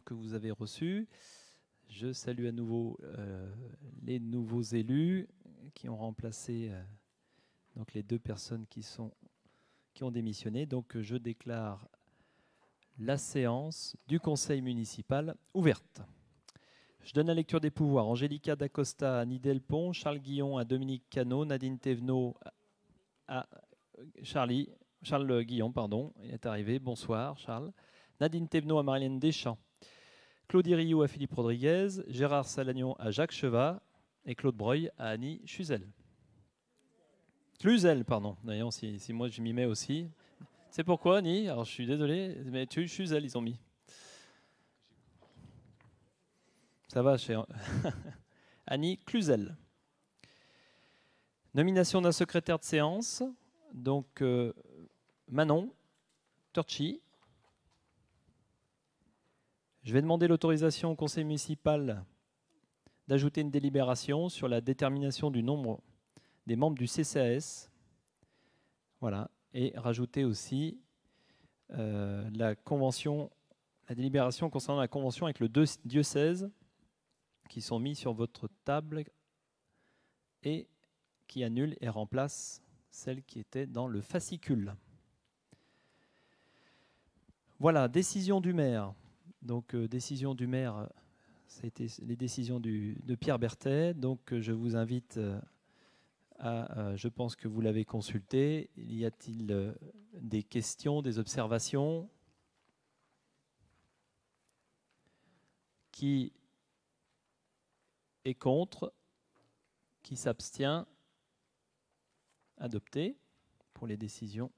candidatures que vous avez reçues. Je salue à nouveau les nouveaux élus qui ont remplacé donc les 2 personnes qui ont démissionné. Donc je déclare la séance du conseil municipal ouverte. Je donne la lecture des pouvoirs. Angélica Dacosta à Annie Delpont, Charles Guillon à Dominique Cano, Nadine Thévenot à Charles Guillon, pardon, il est arrivé. Bonsoir Charles. Nadine Thévenot à Marilène Deschamps, Claudie Rioux à Philippe Rodriguez, Gérard Salagnon à Jacques Chevat et Claude Breuil à Annie Chuzel. Cluzel, pardon. D'ailleurs, si moi je m'y mets aussi. C'est pourquoi, Annie? Alors je suis désolé, mais Chuzel, ils ont mis. Ça va, cher. Annie Cluzel. Nomination d'un secrétaire de séance. Donc, Manon Turchi. Je vais demander l'autorisation au conseil municipal d'ajouter une délibération sur la détermination du nombre des membres du CCAS. Voilà. Et rajouter aussi la délibération concernant la convention avec le diocèse qui sont mis sur votre table et qui annule et remplace celle qui était dans le fascicule. Voilà, décision du maire. Donc, décision du maire, ça a été les décisions de Pierre Berthet. Donc, je vous invite je pense que vous l'avez consulté. Y a-t-il des questions, des observations? Qui est contre? Qui s'abstient? Adopté pour les décisions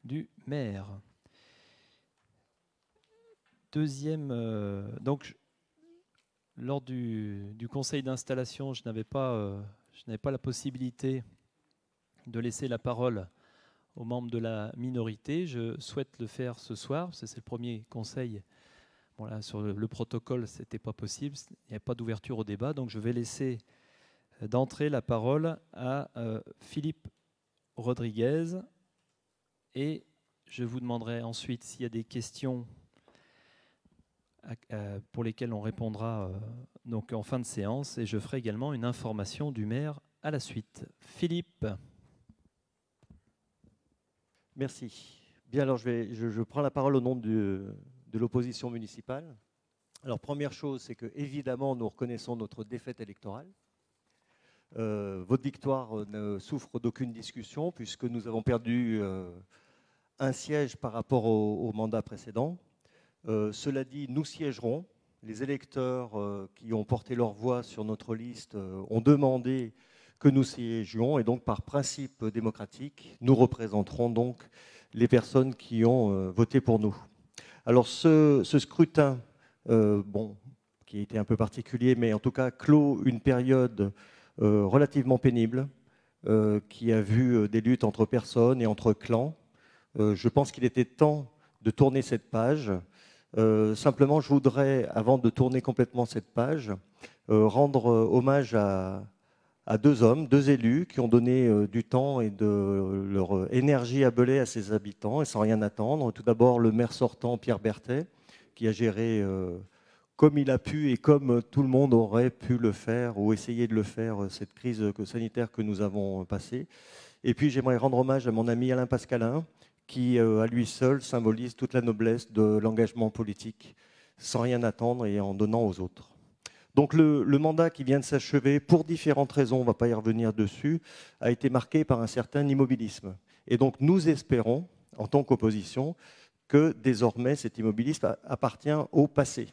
du maire. Deuxième, donc lors du conseil d'installation, je n'avais pas la possibilité de laisser la parole aux membres de la minorité. Je souhaite le faire ce soir, parce que c'est le premier conseil. Bon, là, sur le protocole, ce n'était pas possible, il n'y avait pas d'ouverture au débat, donc je vais laisser d'entrée la parole à Philippe Rodriguez, et je vous demanderai ensuite s'il y a des questions pour lesquelles on répondra donc en fin de séance, et je ferai également une information du maire à la suite. Philippe. Merci. Bien, alors je prends la parole au nom de l'opposition municipale. Alors, première chose, c'est que évidemment, nous reconnaissons notre défaite électorale. Votre victoire ne souffre d'aucune discussion puisque nous avons perdu un siège par rapport au mandat précédent. Cela dit, nous siégerons. Les électeurs qui ont porté leur voix sur notre liste ont demandé que nous siégions et donc par principe démocratique, nous représenterons donc les personnes qui ont voté pour nous. Alors ce scrutin, qui a été un peu particulier, mais en tout cas clôt une période relativement pénible, qui a vu des luttes entre personnes et entre clans. Je pense qu'il était temps de tourner cette page. Simplement, je voudrais, avant de tourner complètement cette page, rendre hommage à 2 hommes, 2 élus qui ont donné du temps et de leur énergie à Belay à ses habitants et sans rien attendre. Tout d'abord, le maire sortant, Pierre Berthet, qui a géré comme il a pu et comme tout le monde aurait pu le faire ou essayer de le faire, cette crise sanitaire que nous avons passée. Et puis, j'aimerais rendre hommage à mon ami Alain Pascalin, qui, à lui seul, symbolise toute la noblesse de l'engagement politique, sans rien attendre et en donnant aux autres. Donc le mandat qui vient de s'achever, pour différentes raisons, on ne va pas y revenir dessus, a été marqué par un certain immobilisme. Et donc nous espérons, en tant qu'opposition, que désormais cet immobilisme appartient au passé.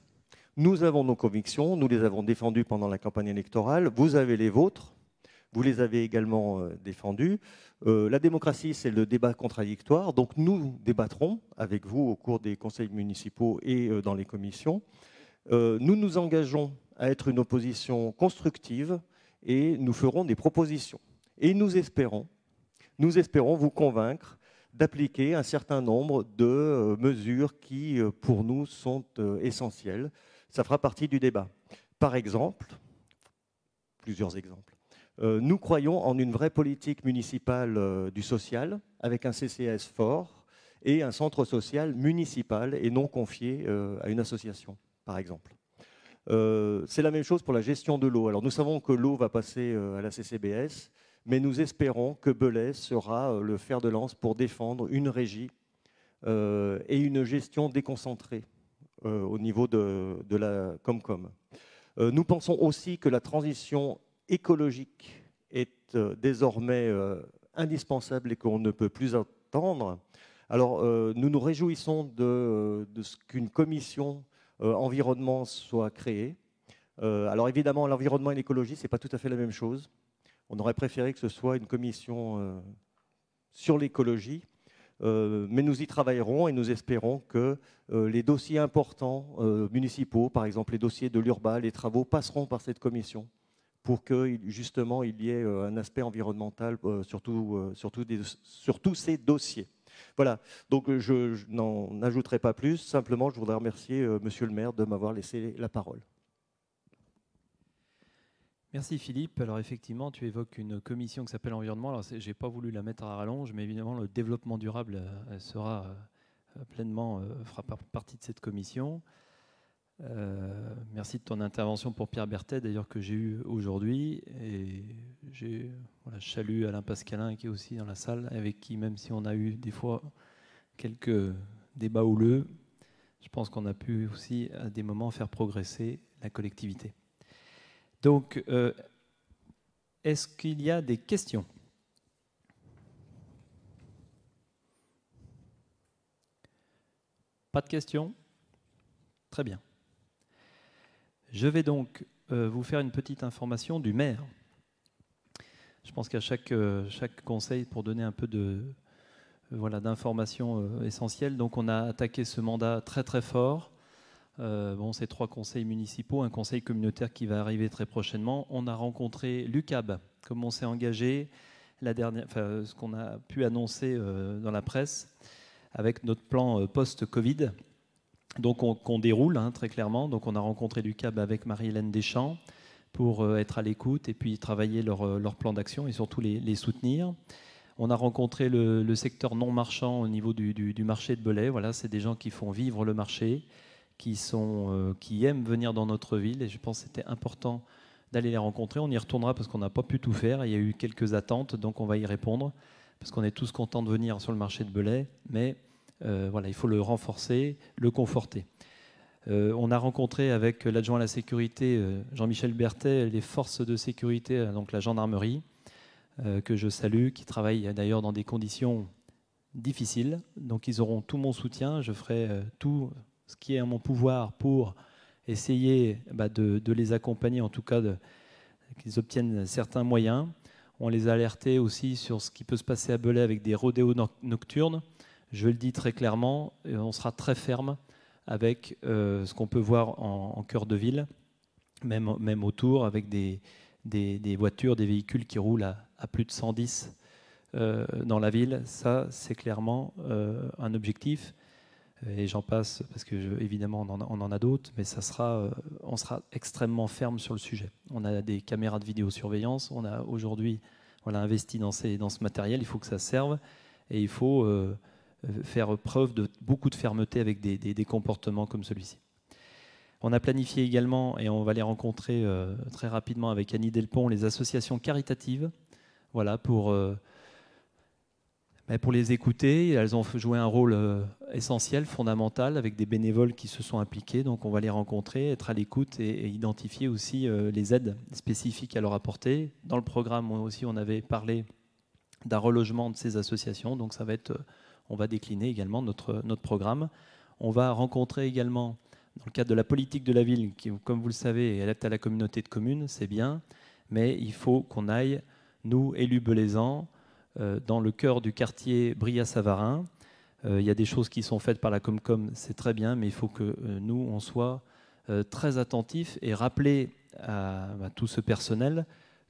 Nous avons nos convictions, nous les avons défendues pendant la campagne électorale, vous avez les vôtres, vous les avez également défendues. La démocratie, c'est le débat contradictoire, donc nous débattrons avec vous au cours des conseils municipaux et dans les commissions. Nous nous engageons à être une opposition constructive et nous ferons des propositions. Et nous espérons vous convaincre d'appliquer un certain nombre de mesures qui, pour nous, sont essentielles. Ça fera partie du débat. Par exemple, plusieurs exemples, nous croyons en une vraie politique municipale du social, avec un CCAS fort et un centre social municipal et non confié à une association. par exemple. C'est la même chose pour la gestion de l'eau. Alors nous savons que l'eau va passer à la CCBS, mais nous espérons que Belay sera le fer de lance pour défendre une régie et une gestion déconcentrée au niveau de la Comcom. Nous pensons aussi que la transition écologique est désormais indispensable et qu'on ne peut plus attendre. Alors, nous nous réjouissons de ce qu'une commission environnement soit créée. Alors évidemment, l'environnement et l'écologie, ce n'est pas tout à fait la même chose. On aurait préféré que ce soit une commission sur l'écologie, mais nous y travaillerons et nous espérons que les dossiers importants municipaux, par exemple les dossiers de l'Urba, les travaux, passeront par cette commission pour que justement il y ait un aspect environnemental sur tous ces dossiers. Voilà, donc je n'en ajouterai pas plus, simplement je voudrais remercier Monsieur le maire de m'avoir laissé la parole. Merci Philippe. Alors effectivement, tu évoques une commission qui s'appelle Environnement. Alors je n'ai pas voulu la mettre à rallonge, mais évidemment le développement durable sera pleinement fera partie de cette commission. Merci de ton intervention pour Pierre Berthet, d'ailleurs que j'ai eu aujourd'hui. Et je salue Alain Pascalin qui est aussi dans la salle, avec qui même si on a eu des fois quelques débats houleux, je pense qu'on a pu aussi à des moments faire progresser la collectivité. Donc, est-ce qu'il y a des questions ? Pas de questions ? Très bien. Je vais donc vous faire une petite information du maire. Je pense qu'à chaque conseil, pour donner un peu d'informations essentielles, donc on a attaqué ce mandat très très fort. C'est 3 conseils municipaux, un conseil communautaire qui va arriver très prochainement. On a rencontré l'UCAB, comme on s'est engagé, ce qu'on a pu annoncer dans la presse, avec notre plan post-Covid, donc qu'on déroule très clairement. Donc on a rencontré l'UCAB avec Marie-Hélène Deschamps pour être à l'écoute et puis travailler leur plan d'action et surtout les soutenir. On a rencontré le secteur non marchand au niveau du marché de Belay. Voilà, c'est des gens qui font vivre le marché, qui aiment venir dans notre ville, et je pense que c'était important d'aller les rencontrer. On y retournera parce qu'on n'a pas pu tout faire. Il y a eu quelques attentes, donc on va y répondre, parce qu'on est tous contents de venir sur le marché de Belay, mais il faut le renforcer, le conforter. On a rencontré avec l'adjoint à la sécurité, Jean-Michel Berthet, les forces de sécurité, donc la gendarmerie, que je salue, qui travaillent d'ailleurs dans des conditions difficiles. Donc ils auront tout mon soutien. Je ferai tout ce qui est en mon pouvoir pour essayer de les accompagner, en tout cas qu'ils obtiennent certains moyens. On les a alertés aussi sur ce qui peut se passer à Belay avec des rodéos nocturnes. Je le dis très clairement, on sera très ferme avec ce qu'on peut voir en cœur de ville, même autour, avec des voitures, des véhicules qui roulent à plus de 110 dans la ville. Ça, c'est clairement un objectif. Et j'en passe parce que évidemment on en a d'autres, mais on sera extrêmement ferme sur le sujet. On a des caméras de vidéosurveillance, on a aujourd'hui investi dans ce matériel, il faut que ça serve et il faut faire preuve de beaucoup de fermeté avec des comportements comme celui-ci. On a planifié également, et on va les rencontrer très rapidement avec Annie Delpont, les associations caritatives, pour les écouter. Elles ont joué un rôle essentiel, fondamental, avec des bénévoles qui se sont impliqués. Donc on va les rencontrer, être à l'écoute et identifier aussi les aides spécifiques à leur apporter. Dans le programme aussi, on avait parlé d'un relogement de ces associations. Donc on va décliner également notre programme. On va rencontrer également, dans le cadre de la politique de la ville, qui, comme vous le savez, elle est à la communauté de communes, c'est bien, mais il faut qu'on aille, nous, élus belaisans, dans le cœur du quartier Brillat-Savarin. Il y a des choses qui sont faites par la Comcom, c'est très bien, mais il faut que nous, on soit très attentifs et rappeler à tout ce personnel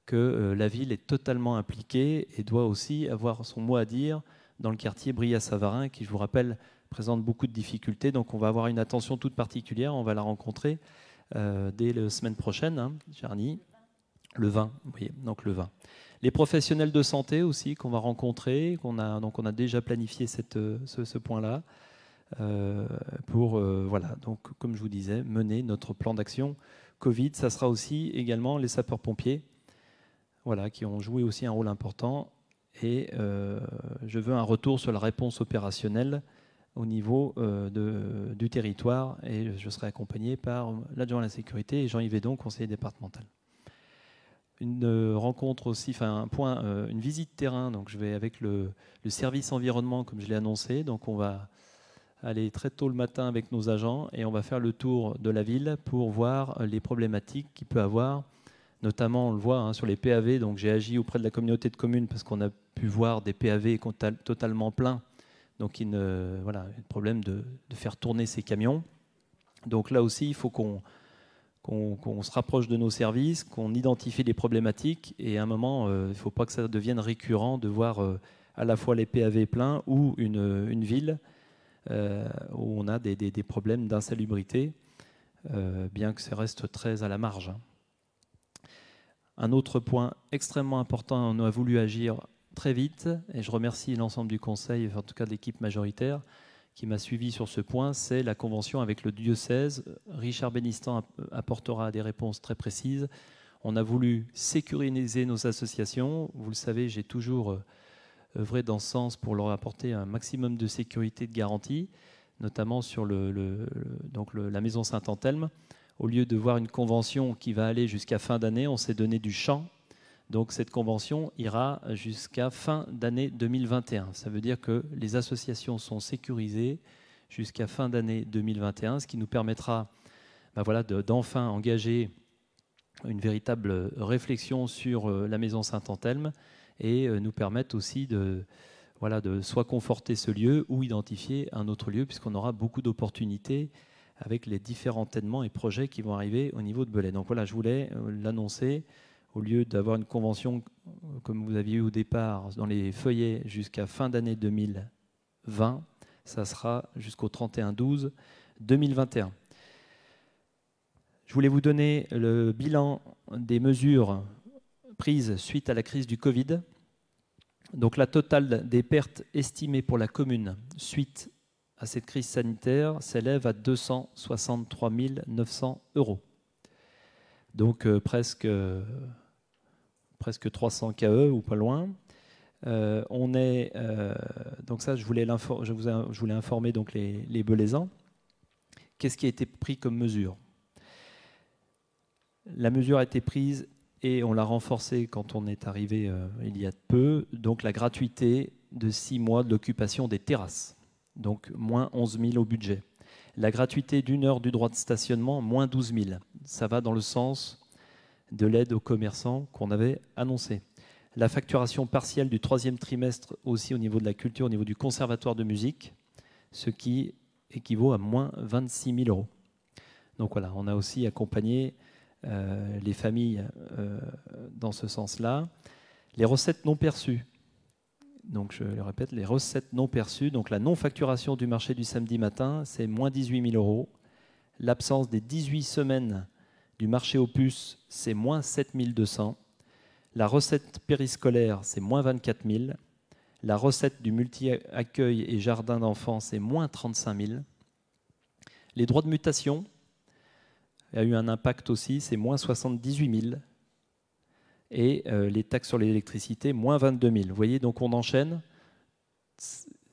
que la ville est totalement impliquée et doit aussi avoir son mot à dire dans le quartier Brillat-Savarin, qui, je vous rappelle, présente beaucoup de difficultés. Donc on va avoir une attention toute particulière, on va la rencontrer dès la semaine prochaine, Jarny, le 20, vous voyez, donc le 20. Les professionnels de santé aussi qu'on va rencontrer, donc on a déjà planifié ce point-là. pour, voilà, donc comme je vous disais, mener notre plan d'action Covid. Ça sera aussi également les sapeurs-pompiers, voilà, qui ont joué aussi un rôle important. Et je veux un retour sur la réponse opérationnelle au niveau du territoire, et je serai accompagné par l'adjoint à la sécurité et Jean-Yves Edon, conseiller départemental. Une rencontre aussi, enfin un point, une visite terrain. Donc je vais avec le service environnement, comme je l'ai annoncé. Donc on va aller très tôt le matin avec nos agents et on va faire le tour de la ville pour voir les problématiques qu'il peut avoir. Notamment, on le voit sur les PAV. Donc j'ai agi auprès de la communauté de communes parce qu'on a pu voir des PAV totalement pleins. Donc voilà, le problème de faire tourner ces camions. Donc là aussi, il faut qu'on se rapproche de nos services, qu'on identifie les problématiques, et à un moment, il ne faut pas que ça devienne récurrent de voir à la fois les PAV pleins ou une ville où on a des problèmes d'insalubrité, bien que ça reste très à la marge. Un autre point extrêmement important, on a voulu agir très vite, et je remercie l'ensemble du Conseil, en tout cas de l'équipe majoritaire, qui m'a suivi sur ce point, c'est la convention avec le diocèse. Richard Bénistan apportera des réponses très précises. On a voulu sécuriser nos associations. Vous le savez, j'ai toujours œuvré dans ce sens pour leur apporter un maximum de sécurité et de garantie, notamment sur la maison Saint-Anthelme. Au lieu de voir une convention qui va aller jusqu'à fin d'année, on s'est donné du champ. Donc cette convention ira jusqu'à fin d'année 2021. Ça veut dire que les associations sont sécurisées jusqu'à fin d'année 2021, ce qui nous permettra d'enfin engager une véritable réflexion sur la maison Saint-Anthelme et nous permettre aussi de soit conforter ce lieu ou identifier un autre lieu, puisqu'on aura beaucoup d'opportunités avec les différents événements et projets qui vont arriver au niveau de Belay. Donc voilà, je voulais l'annoncer. Au lieu d'avoir une convention comme vous aviez eu au départ dans les feuillets jusqu'à fin d'année 2020, ça sera jusqu'au 31/12/2021. Je voulais vous donner le bilan des mesures prises suite à la crise du Covid. Donc la totale des pertes estimées pour la commune suite à cette crise sanitaire s'élève à 263 900 €. Donc presque 300 KE ou pas loin. Donc ça, je voulais informer donc les Belaisans. Qu'est-ce qui a été pris comme mesure? La mesure a été prise et on l'a renforcée quand on est arrivé il y a peu. Donc la gratuité de 6 mois de l'occupation des terrasses. Donc moins 11 000 au budget. La gratuité d'1 heure du droit de stationnement, moins 12 000. Ça va dans le sens de l'aide aux commerçants qu'on avait annoncé. La facturation partielle du 3e trimestre aussi au niveau de la culture, au niveau du conservatoire de musique, ce qui équivaut à moins 26 000 €. Donc voilà, on a aussi accompagné les familles dans ce sens-là. Les recettes non perçues. Donc je le répète, les recettes non perçues, donc la non-facturation du marché du samedi matin, c'est moins 18 000 €. L'absence des 18 semaines du marché aux puces, c'est moins 7 200. La recette périscolaire, c'est moins 24 000. La recette du multi-accueil et jardin d'enfants, c'est moins 35 000. Les droits de mutation, il y a eu un impact aussi, c'est moins 78 000. Et les taxes sur l'électricité, moins 22 000. Vous voyez, donc on enchaîne.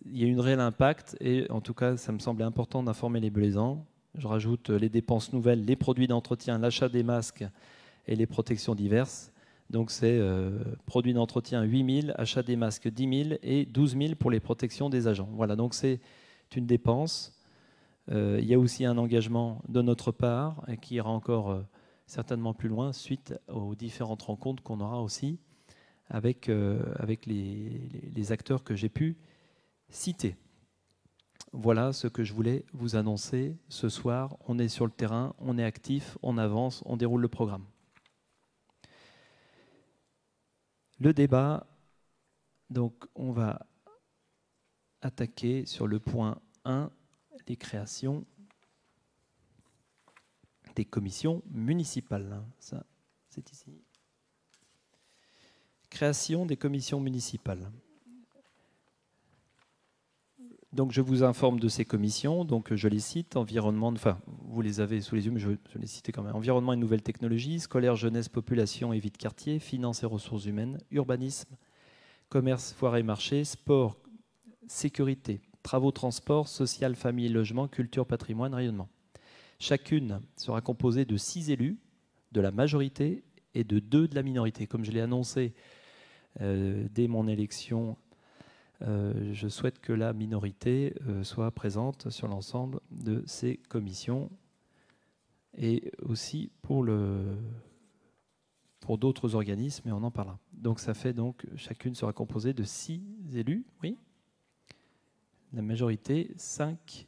Il y a eu un réel impact et en tout cas, ça me semblait important d'informer les Belaisans. Je rajoute les dépenses nouvelles, les produits d'entretien, l'achat des masques et les protections diverses. Donc c'est produits d'entretien 8 000, achat des masques 10 000 et 12 000 pour les protections des agents. Voilà, donc c'est une dépense. Il y a aussi un engagement de notre part et qui ira encore certainement plus loin suite aux différentes rencontres qu'on aura aussi avec les acteurs que j'ai pu citer. Voilà ce que je voulais vous annoncer ce soir. On est sur le terrain, on est actif, on avance, on déroule le programme. Le débat, donc on va attaquer sur le point 1, les créations des commissions municipales. Ça, c'est ici. Création des commissions municipales. Donc je vous informe de ces commissions, donc je les cite, environnement, enfin vous les avez sous les yeux, mais je les cite quand même. Environnement et nouvelles technologies, scolaire, jeunesse, population et vie de quartier, finances et ressources humaines, urbanisme, commerce, foire et marché, sport, sécurité, travaux, transport, social, famille et logement, culture, patrimoine, rayonnement. Chacune sera composée de 6 élus de la majorité et de 2 de la minorité. Comme je l'ai annoncé dès mon élection, je souhaite que la minorité soit présente sur l'ensemble de ces commissions et aussi pour d'autres organismes, mais on en parlera. Donc ça fait donc, chacune sera composée de 6 élus, oui. La majorité, 5.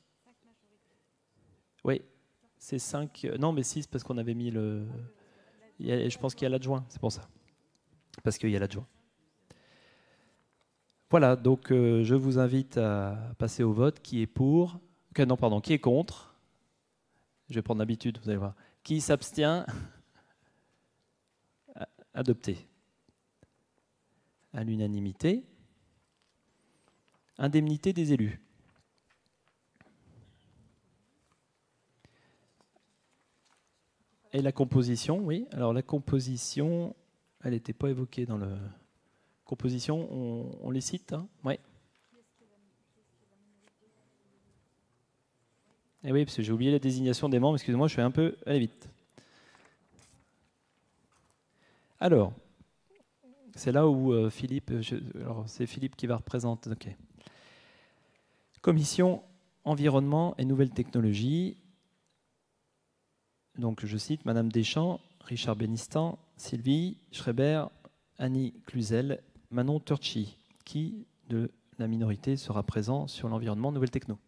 Oui, c'est 5. Non, mais 6 parce qu'on avait mis le... je pense qu'il y a l'adjoint, c'est pour ça. Parce qu'il y a l'adjoint. Voilà, donc je vous invite à passer au vote. Qui est pour? Non, pardon, qui est contre? Je vais prendre l'habitude, vous allez voir. Qui s'abstient? Adopté. À l'unanimité. Indemnité des élus. Et la composition, oui. Alors la composition, elle n'était pas évoquée dans le... Composition, on les cite, hein? Oui. Et oui, parce que j'ai oublié la désignation des membres, excusez-moi, je suis un peu allé vite. Alors, c'est là où Philippe, alors c'est Philippe qui va représenter. Ok. Commission environnement et nouvelles technologies. Donc je cite Madame Deschamps, Richard Benistan, Sylvie Schreiber, Annie Cluzel, Manon Turchi. Qui de la minorité sera présent sur l'environnement nouvelles techno?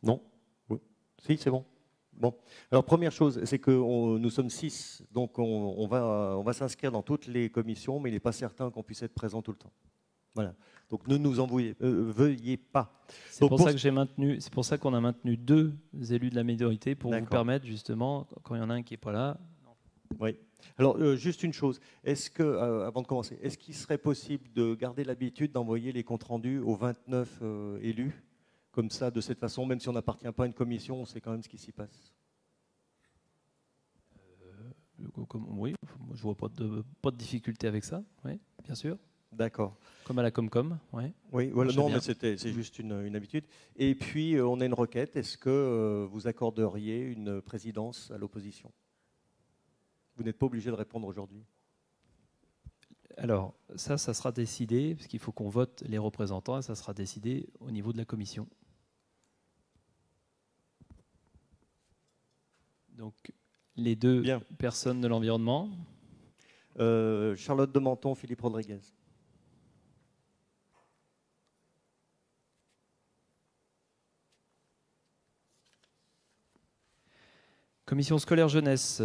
Non? Oui. Si, c'est bon. Bon. Alors, première chose, c'est que nous sommes 6, donc on va s'inscrire dans toutes les commissions, mais il n'est pas certain qu'on puisse être présent tout le temps. Voilà. Donc, ne nous en veuillez pas. C'est pour ça que j'ai maintenu, c'est pour ça qu'on a maintenu 2 élus de la minorité pour vous permettre justement, quand il y en a un qui n'est pas là. Oui. Alors, juste une chose, est-ce que, avant de commencer, est-ce qu'il serait possible de garder l'habitude d'envoyer les comptes rendus aux 29 élus? Comme ça, de cette façon, même si on n'appartient pas à une commission, on sait quand même ce qui s'y passe. Oui, je vois pas de difficulté avec ça, oui, bien sûr. D'accord. Comme à la Comcom, oui. Oui, voilà, non, mais c'est juste une habitude. Et puis, on a une requête. Est-ce que vous accorderiez une présidence à l'opposition? Vous n'êtes pas obligé de répondre aujourd'hui. Alors, ça sera décidé, parce qu'il faut qu'on vote les représentants, et ça sera décidé au niveau de la commission. Donc, les 2 personnes de l'environnement. Charlotte de Menton, Philippe Rodriguez. Commission scolaire jeunesse.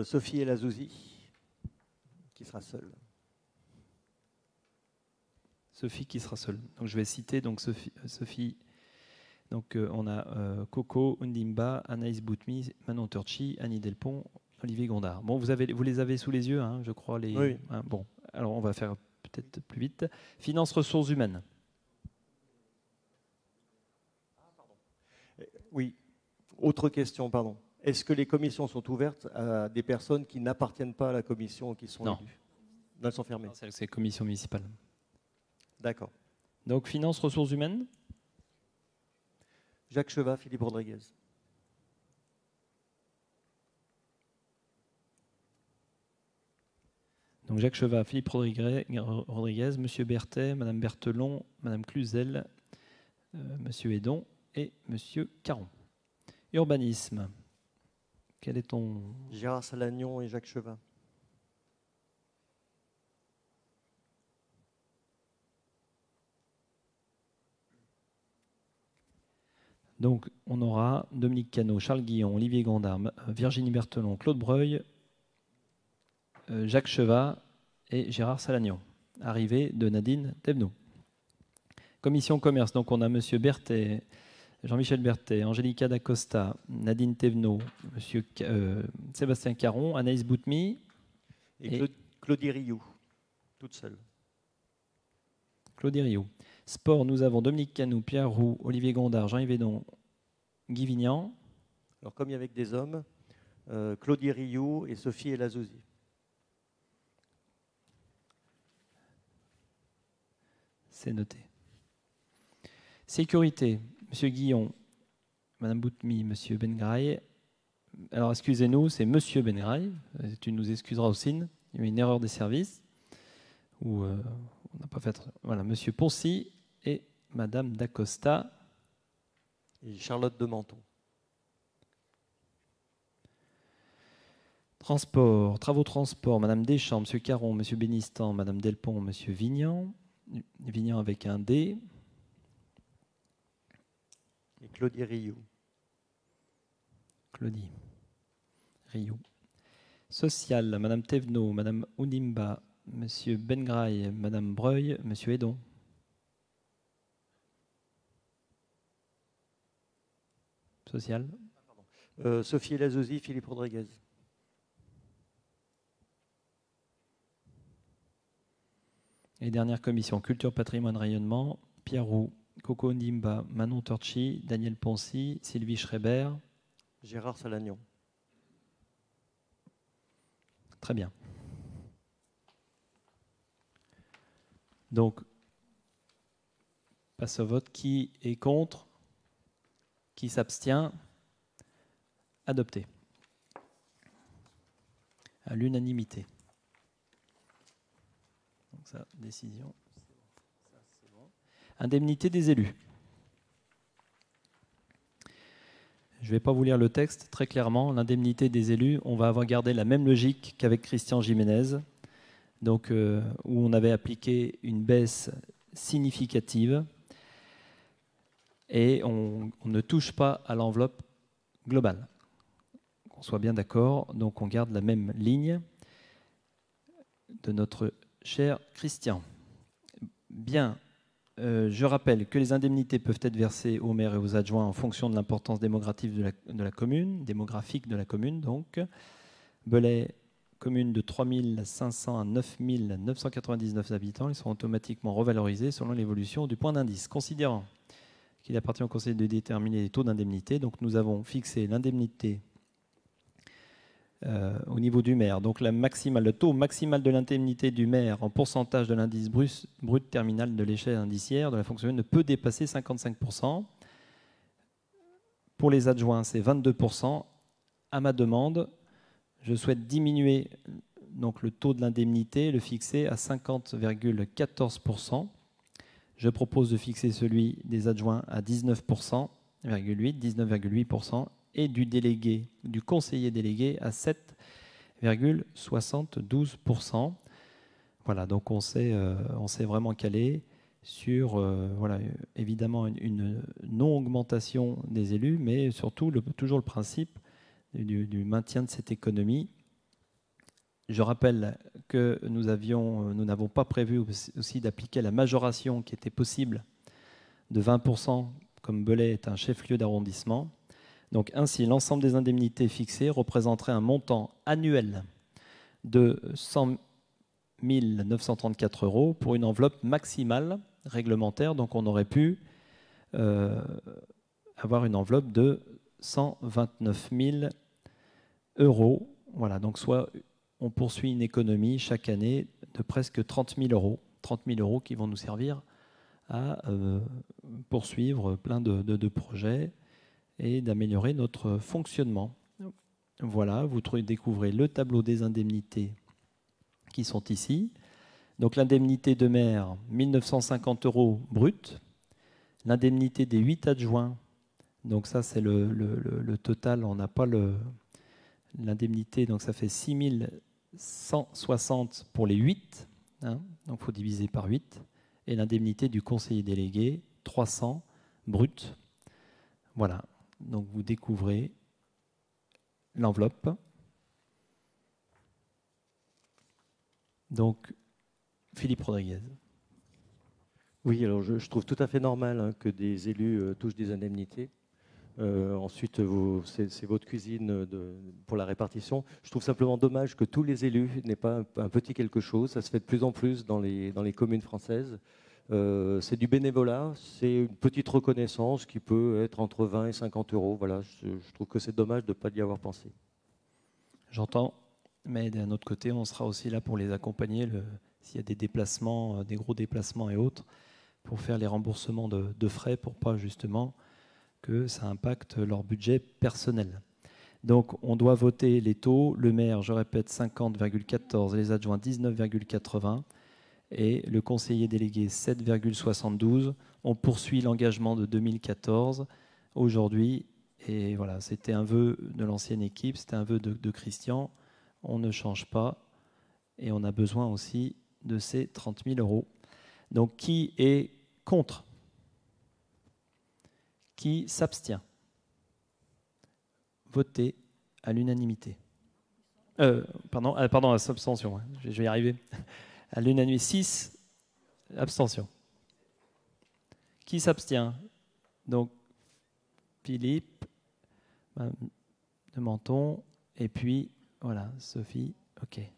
Sophie Elazouzi, qui sera seule. Sophie qui sera seule. Donc je vais citer donc Sophie. Donc on a Coco Undimba, Anaïs Boutmi, Manon Turchi, Annie Delpont, Olivier Gondard. Bon, vous les avez sous les yeux, hein, je crois. Oui. Hein, bon, alors on va faire peut-être plus vite. Finances, ressources humaines. Oui. Autre question, pardon. Est-ce que les commissions sont ouvertes à des personnes qui n'appartiennent pas à la commission qui sont élues? Non, elles sont fermées. C'est commission municipale. D'accord. Donc, finances, ressources humaines. Jacques Chevat, Philippe Rodriguez. Donc, Jacques Chevat, Philippe Rodriguez, Monsieur Berthet, Madame Berthelon, Madame Cluzel, Monsieur Edon et Monsieur Caron. Urbanisme. Quel est ton... Gérard Salagnon et Jacques Chevat. Donc, on aura Dominique Cano, Charles Guillon, Olivier Gondard, Virginie Berthelon, Claude Breuil, Jacques Chevat et Gérard Salagnon. Arrivée de Nadine Thévenot. Commission commerce, donc on a Monsieur Berthet, Jean-Michel Berthet, Angélica Dacosta, Nadine Thévenot, Monsieur Sébastien Caron, Anaïs Boutmi et Claudie Rioux, toute seule. Claudie Rioux. Sport, nous avons Dominique Canou, Pierre Roux, Olivier Gondard, Jean-Yves Védon, Guy Vignan. Alors, comme il y avait que des hommes, Claudie Rioux et Sophie Elazouzi. C'est noté. Sécurité, M. Guillon, Mme Boutmy, M. Bengraï. Alors, excusez-nous, c'est M. Bengraï. Tu nous excuseras aussi. Il y a eu une erreur des services. Où, on n'a pas fait. Voilà, M. Poncy et Mme Dacosta. Et Charlotte de Menton. Transport, travaux transport, Mme Deschamps, M. Caron, M. Bénistan, Mme Delpont, M. Vignan. Vignan avec un D. Et Claudie Rioux. Claudie Rioux. Social, Mme Thévenot, Mme Ounimba, M. Bengraï, Mme Breuil, M. Edon. Social. Sophie Elazouzi, Philippe Rodriguez. Et dernière commission, culture, patrimoine, rayonnement, Pierre Roux, Coco Ndimba, Manon Torchi, Daniel Poncy, Sylvie Schreiber. Gérard Salagnon. Très bien. Donc, passe au vote. Qui est contre? Qui s'abstient? Adopté. À l'unanimité. Donc ça, décision. Ça, c'est bon. Indemnité des élus. Je ne vais pas vous lire le texte très clairement. L'indemnité des élus, on va avoir gardé la même logique qu'avec Christian Jiménez, donc, où on avait appliqué une baisse significative et on ne touche pas à l'enveloppe globale. Qu'on soit bien d'accord, donc on garde la même ligne de notre cher Christian. Bien. Je rappelle que les indemnités peuvent être versées aux maires et aux adjoints en fonction de l'importance démographique de la commune. Donc, Belay, commune de 3 500 à 9 999 habitants, ils seront automatiquement revalorisés selon l'évolution du point d'indice. Considérant qu'il appartient au Conseil de déterminer les taux d'indemnité, donc nous avons fixé l'indemnité au niveau du maire. Donc le taux maximal de l'indemnité du maire en pourcentage de l'indice brut terminal de l'échelle indiciaire de la fonction ne peut dépasser 55%. Pour les adjoints, c'est 22%. À ma demande, je souhaite diminuer donc, le taux de l'indemnité, le fixer à 50,14%. Je propose de fixer celui des adjoints à 19,8% et du conseiller délégué à 7,72%. Voilà, donc on s'est vraiment calé sur, voilà, évidemment, une non-augmentation des élus, mais surtout toujours le principe du maintien de cette économie. Je rappelle que nous n'avons pas prévu aussi d'appliquer la majoration qui était possible de 20%, comme Belay est un chef-lieu d'arrondissement. Donc ainsi, l'ensemble des indemnités fixées représenterait un montant annuel de 100 934 € pour une enveloppe maximale réglementaire. Donc on aurait pu avoir une enveloppe de 129 000 €. Voilà, donc soit on poursuit une économie chaque année de presque 30 000 €. 30 000 € qui vont nous servir à poursuivre plein de projets et d'améliorer notre fonctionnement. Voilà, vous découvrez le tableau des indemnités qui sont ici. Donc l'indemnité de maire, 1 950 € brut. L'indemnité des 8 adjoints, donc ça c'est le total, on n'a pas l'indemnité, donc ça fait 6 160 pour les 8, hein, donc il faut diviser par 8. Et l'indemnité du conseiller délégué, 300 brut. Voilà. Donc vous découvrez l'enveloppe. Donc, Philippe Rodriguez. Oui, alors je trouve tout à fait normal que des élus touchent des indemnités. Ensuite, c'est votre cuisine pour la répartition. Je trouve simplement dommage que tous les élus n'aient pas un petit quelque chose. Ça se fait de plus en plus dans les communes françaises. C'est du bénévolat, c'est une petite reconnaissance qui peut être entre 20 et 50 euros. Voilà, je trouve que c'est dommage de ne pas y avoir pensé. J'entends, mais d'un autre côté, on sera aussi là pour les accompagner s'il y a des déplacements, des gros déplacements et autres, pour faire les remboursements de frais pour pas justement que ça impacte leur budget personnel. Donc on doit voter les taux. Le maire, je répète, 50,14, les adjoints 19,80 et le conseiller délégué 7,72. On poursuit l'engagement de 2014 aujourd'hui. Et voilà, c'était un vœu de l'ancienne équipe, c'était un vœu de Christian. On ne change pas et on a besoin aussi de ces 30 000 euros. Donc qui est contre? Qui s'abstient? Voté à l'unanimité. Pardon, à s'abstention, je vais y arriver. À l'unanimité, 6 abstentions. Qui s'abstient? Donc Philippe de Menton, et puis voilà, Sophie, ok. Et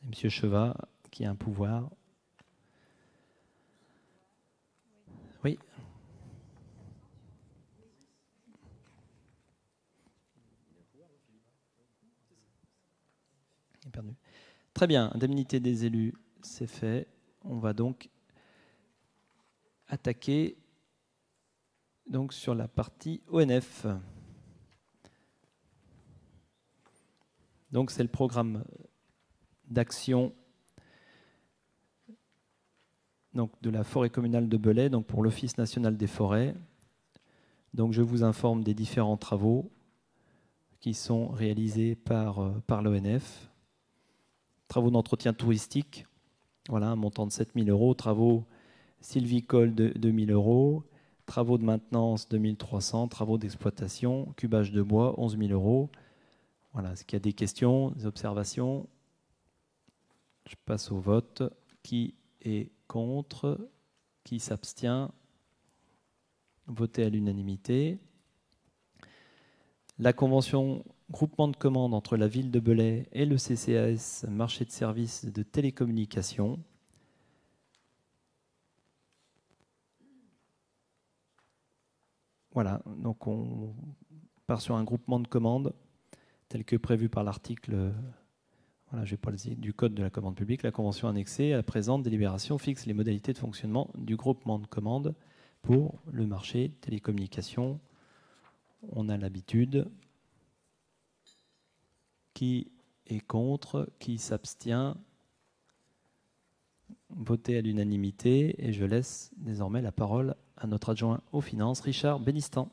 Monsieur Chevat, qui a un pouvoir. Oui. Perdu. Très bien, indemnité des élus, c'est fait. On va donc attaquer donc sur la partie ONF. Donc c'est le programme d'action donc de la forêt communale de Belay, donc pour l'Office national des forêts. Donc je vous informe des différents travaux qui sont réalisés par l'ONF. Travaux d'entretien touristique, voilà, un montant de 7 000 euros. Travaux sylvicoles de 2 000 euros. Travaux de maintenance 2 300. Travaux d'exploitation, cubage de bois 11 000 euros. Voilà, est-ce qu'il y a des questions, des observations? Je passe au vote. Qui est contre? Qui s'abstient? Voté à l'unanimité. La convention groupement de commandes entre la ville de Belay et le CCAS, marché de services de télécommunications. Voilà, donc on part sur un groupement de commandes tel que prévu par l'article voilà, je vais pas le dire, du Code de la commande publique. La convention annexée à la présente délibération fixe les modalités de fonctionnement du groupement de commandes pour le marché télécommunications. On a l'habitude. Qui est contre? Qui s'abstient? Voté à l'unanimité. Et je laisse désormais la parole à notre adjoint aux finances, Richard Bénistan.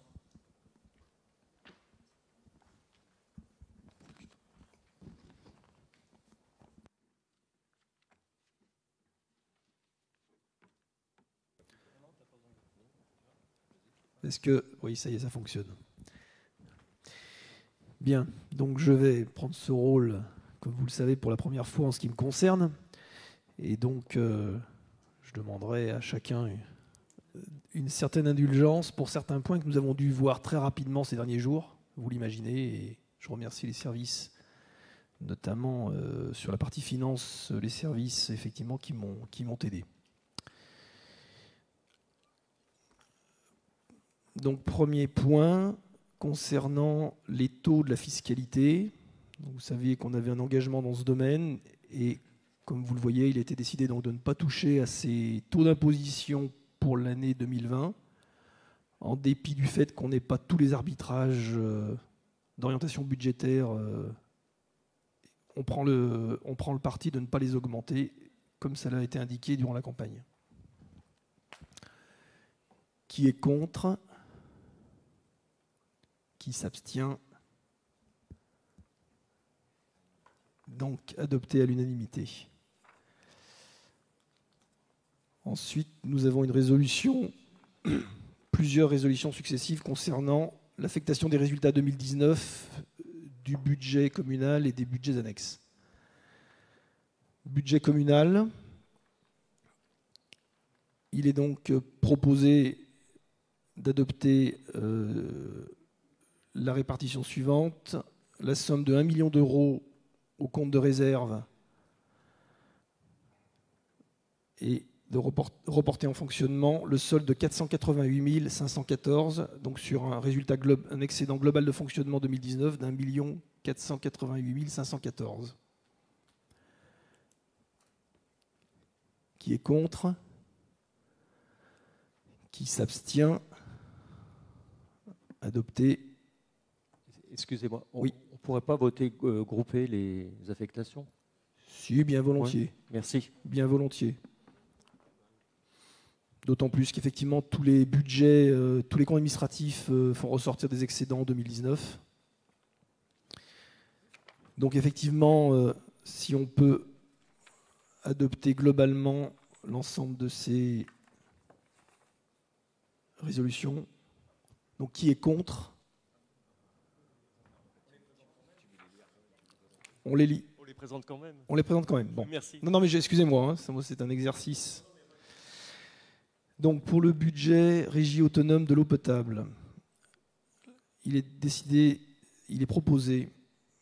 Est-ce que... Oui, ça y est, ça fonctionne. Bien, donc je vais prendre ce rôle, comme vous le savez, pour la première fois en ce qui me concerne. Et donc, je demanderai à chacun une certaine indulgence pour certains points que nous avons dû voir très rapidement ces derniers jours. Vous l'imaginez, et je remercie les services, notamment sur la partie finance, les services effectivement qui m'ont aidé. Donc, premier point, concernant les taux de la fiscalité. Donc, vous saviez qu'on avait un engagement dans ce domaine et, comme vous le voyez, il a été décidé donc de ne pas toucher à ces taux d'imposition pour l'année 2020, en dépit du fait qu'on n'ait pas tous les arbitrages d'orientation budgétaire. On prend le parti de ne pas les augmenter, comme ça a été indiqué durant la campagne. Qui est contre? Qui s'abstient? Donc adopté à l'unanimité. Ensuite, nous avons une résolution, plusieurs résolutions successives concernant l'affectation des résultats 2019 du budget communal et des budgets annexes. Budget communal, il est donc proposé d'adopter la répartition suivante, la somme de 1 million d'euros au compte de réserve et de reporter en fonctionnement le solde de 488 514, donc sur un excédent global de fonctionnement 2019 d'1 488 514. Qui est contre? Qui s'abstient? Adopté. Excusez-moi, on oui. ne pourrait pas voter grouper les affectations? Si, bien volontiers. Oui, merci. Bien volontiers. D'autant plus qu'effectivement, tous les budgets, tous les comptes administratifs font ressortir des excédents en 2019. Donc effectivement, si on peut adopter globalement l'ensemble de ces résolutions. Donc qui est contre? On les lit. On les présente quand même. On les présente quand même. Bon. Merci. Non, mais excusez-moi, hein, c'est un exercice. Donc pour le budget régie autonome de l'eau potable, il est proposé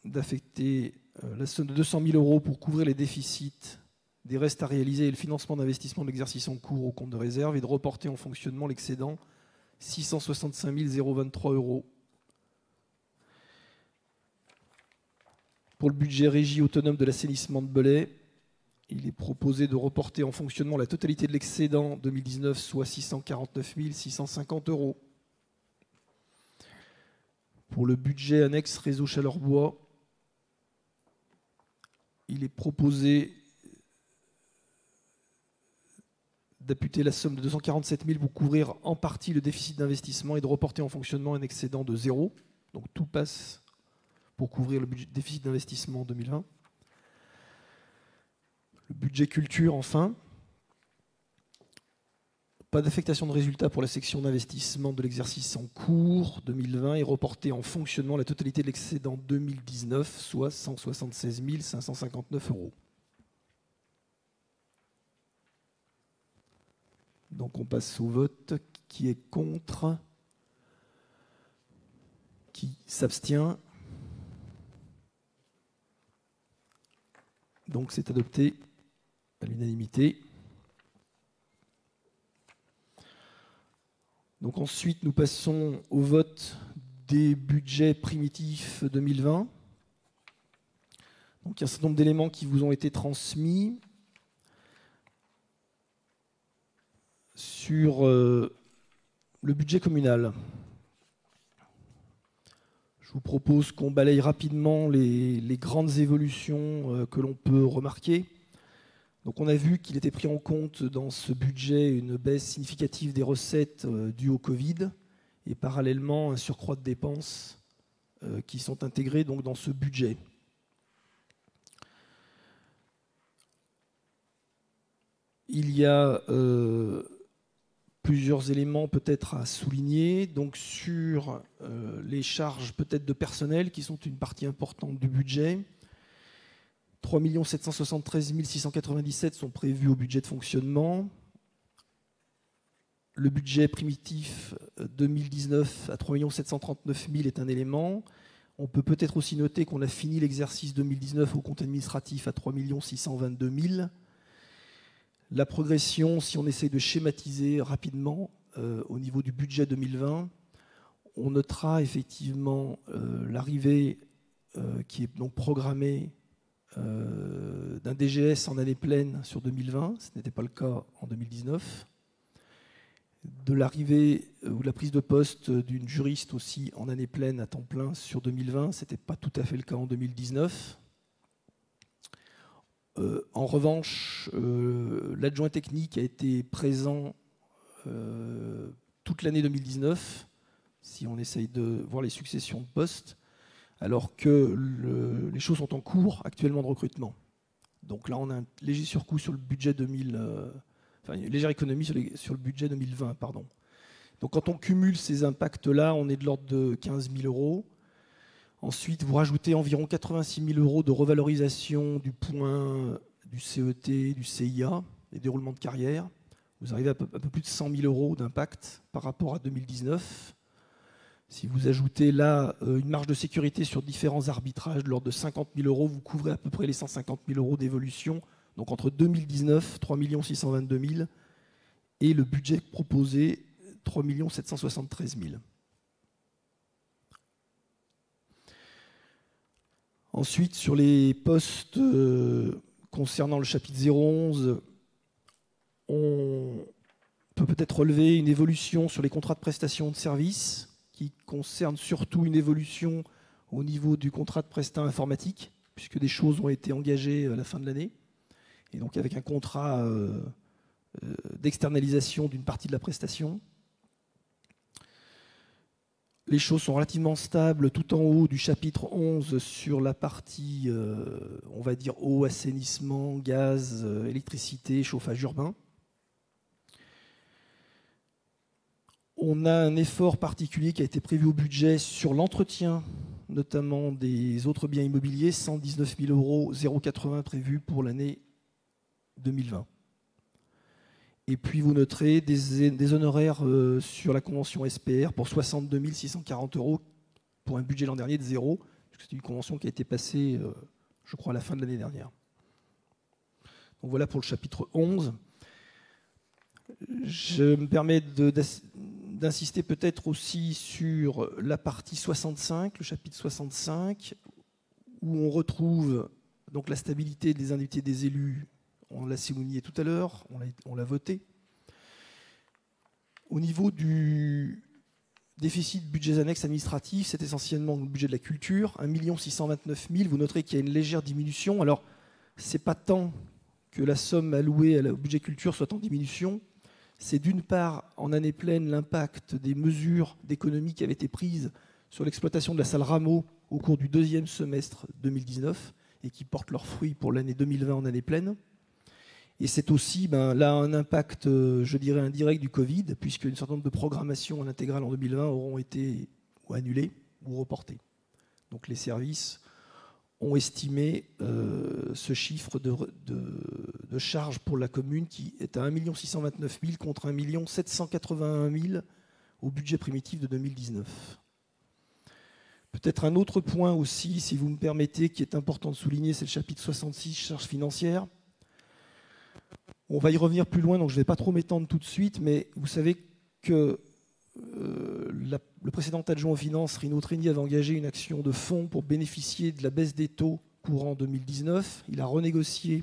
d'affecter la somme de 200 000 € pour couvrir les déficits des restes à réaliser et le financement d'investissement de l'exercice en cours au compte de réserve et de reporter en fonctionnement l'excédent 665 023 €. Pour le budget régie autonome de l'assainissement de Belay, il est proposé de reporter en fonctionnement la totalité de l'excédent 2019, soit 649 650 €. Pour le budget annexe réseau Chaleur-Bois, il est proposé d'amputer la somme de 247 000 pour couvrir en partie le déficit d'investissement et de reporter en fonctionnement un excédent de 0. Donc tout passe pour couvrir le déficit d'investissement en 2020. Le budget culture, enfin. Pas d'affectation de résultats pour la section d'investissement de l'exercice en cours 2020 et reporter en fonctionnement la totalité de l'excédent 2019, soit 176 559 €. Donc on passe au vote. Qui est contre? Qui s'abstient? Donc c'est adopté à l'unanimité. Donc ensuite, nous passons au vote des budgets primitifs 2020. Donc il y a un certain nombre d'éléments qui vous ont été transmis. Sur le budget communal, je vous propose qu'on balaye rapidement les grandes évolutions que l'on peut remarquer. Donc on a vu qu'il était pris en compte dans ce budget une baisse significative des recettes dues au Covid et parallèlement un surcroît de dépenses qui sont intégrées donc dans ce budget. Il y a plusieurs éléments peut-être à souligner. Donc sur les charges peut-être de personnel qui sont une partie importante du budget. 3 773 697 sont prévus au budget de fonctionnement. Le budget primitif 2019 à 3 739 000 est un élément. On peut peut-être aussi noter qu'on a fini l'exercice 2019 au compte administratif à 3 622 000. La progression, si on essaie de schématiser rapidement au niveau du budget 2020, on notera effectivement l'arrivée qui est donc programmée d'un DGS en année pleine sur 2020, ce n'était pas le cas en 2019, de l'arrivée ou la prise de poste d'une juriste aussi en année pleine à temps plein sur 2020, ce n'était pas tout à fait le cas en 2019. En revanche, l'adjoint technique a été présent toute l'année 2019, si on essaye de voir les successions de postes, alors que les choses sont en cours actuellement de recrutement. Donc là, on a un léger surcoût sur le budget une légère économie sur le budget 2020, pardon. Donc quand on cumule ces impacts-là, on est de l'ordre de 15 000 €. Ensuite, vous rajoutez environ 86 000 € de revalorisation du point du CET, du CIA, les déroulements de carrière. Vous arrivez à un peu plus de 100 000 € d'impact par rapport à 2019. Si vous ajoutez là une marge de sécurité sur différents arbitrages de l'ordre de 50 000 €, vous couvrez à peu près les 150 000 € d'évolution Donc entre 2019, 3 622 000 et le budget proposé, 3 773 000. Ensuite, sur les postes concernant le chapitre 011, on peut peut-être relever une évolution sur les contrats de prestation de services qui concerne surtout une évolution au niveau du contrat de prestat informatique, puisque des choses ont été engagées à la fin de l'année. Et donc avec un contrat d'externalisation d'une partie de la prestation. Les choses sont relativement stables tout en haut du chapitre 11 sur la partie, on va dire, eau, assainissement, gaz, électricité, chauffage urbain. On a un effort particulier qui a été prévu au budget sur l'entretien, notamment des autres biens immobiliers, 119 000 €, 0,80 prévu pour l'année 2020. Et puis vous noterez des honoraires sur la convention SPR pour 62 640 € pour un budget l'an dernier de 0, puisque c'est une convention qui a été passée, je crois, à la fin de l'année dernière. Donc voilà pour le chapitre 11. Je me permets d'insister peut-être aussi sur la partie 65, le chapitre 65, où on retrouve donc la stabilité des indemnités des élus. On l'a souligné tout à l'heure, on l'a voté. Au niveau du déficit budget annexe administratif, c'est essentiellement le budget de la culture, 1 629 000. Vous noterez qu'il y a une légère diminution. Alors, ce n'est pas tant que la somme allouée au budget culture soit en diminution. C'est d'une part, en année pleine, l'impact des mesures d'économie qui avaient été prises sur l'exploitation de la salle Rameau au cours du deuxième semestre 2019 et qui portent leurs fruits pour l'année 2020 en année pleine. Et c'est aussi là un impact, je dirais, indirect du Covid, puisqu'un certain nombre de programmations en intégrale en 2020 auront été ou annulées ou reportées. Donc les services ont estimé ce chiffre de charge pour la commune qui est à 1 629 000 contre 1 781 000 au budget primitif de 2019. Peut-être un autre point aussi, si vous me permettez, qui est important de souligner, c'est le chapitre 66, charges financières. On va y revenir plus loin, donc je ne vais pas trop m'étendre tout de suite, mais vous savez que le précédent adjoint aux finances, Rino Trini, avait engagé une action de fonds pour bénéficier de la baisse des taux courant 2019. Il a renégocié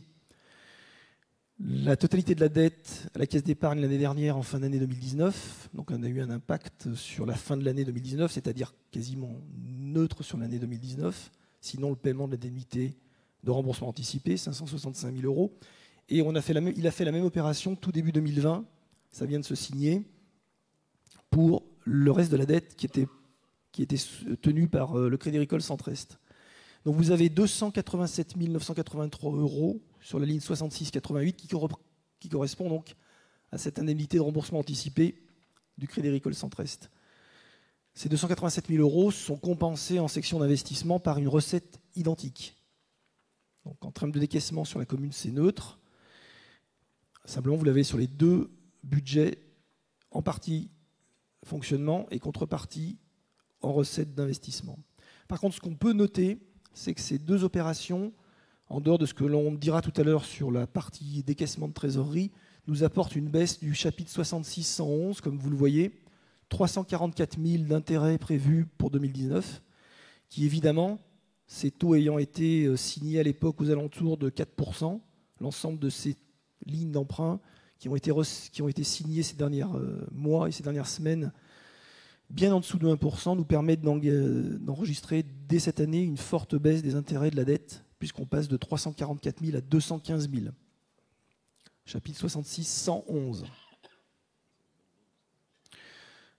la totalité de la dette à la caisse d'épargne l'année dernière en fin d'année 2019. Donc on a eu un impact sur la fin de l'année 2019, c'est-à-dire quasiment neutre sur l'année 2019. Sinon, le paiement de l'indemnité de remboursement anticipé, 565 000 €. Et il a fait la même opération tout début 2020, ça vient de se signer, pour le reste de la dette qui était tenue par le Crédit Agricole Centre-Est. Donc vous avez 287 983 € sur la ligne 66-88 qui correspond donc à cette indemnité de remboursement anticipé du Crédit Agricole Centre-Est. Ces 287 000 € sont compensés en section d'investissement par une recette identique. Donc en termes de décaissement sur la commune, c'est neutre. Simplement, vous l'avez sur les deux budgets, en partie fonctionnement et contrepartie en recettes d'investissement. Par contre, ce qu'on peut noter, c'est que ces deux opérations, en dehors de ce que l'on dira tout à l'heure sur la partie décaissement de trésorerie, nous apportent une baisse du chapitre 66-111, comme vous le voyez, 344 000 d'intérêts prévus pour 2019, qui évidemment, ces taux ayant été signés à l'époque aux alentours de 4%, l'ensemble de ces lignes d'emprunt qui ont été signées ces derniers mois et ces dernières semaines, bien en dessous de 1%, nous permettent d'enregistrer dès cette année une forte baisse des intérêts de la dette, puisqu'on passe de 344 000 à 215 000. Chapitre 66, 111.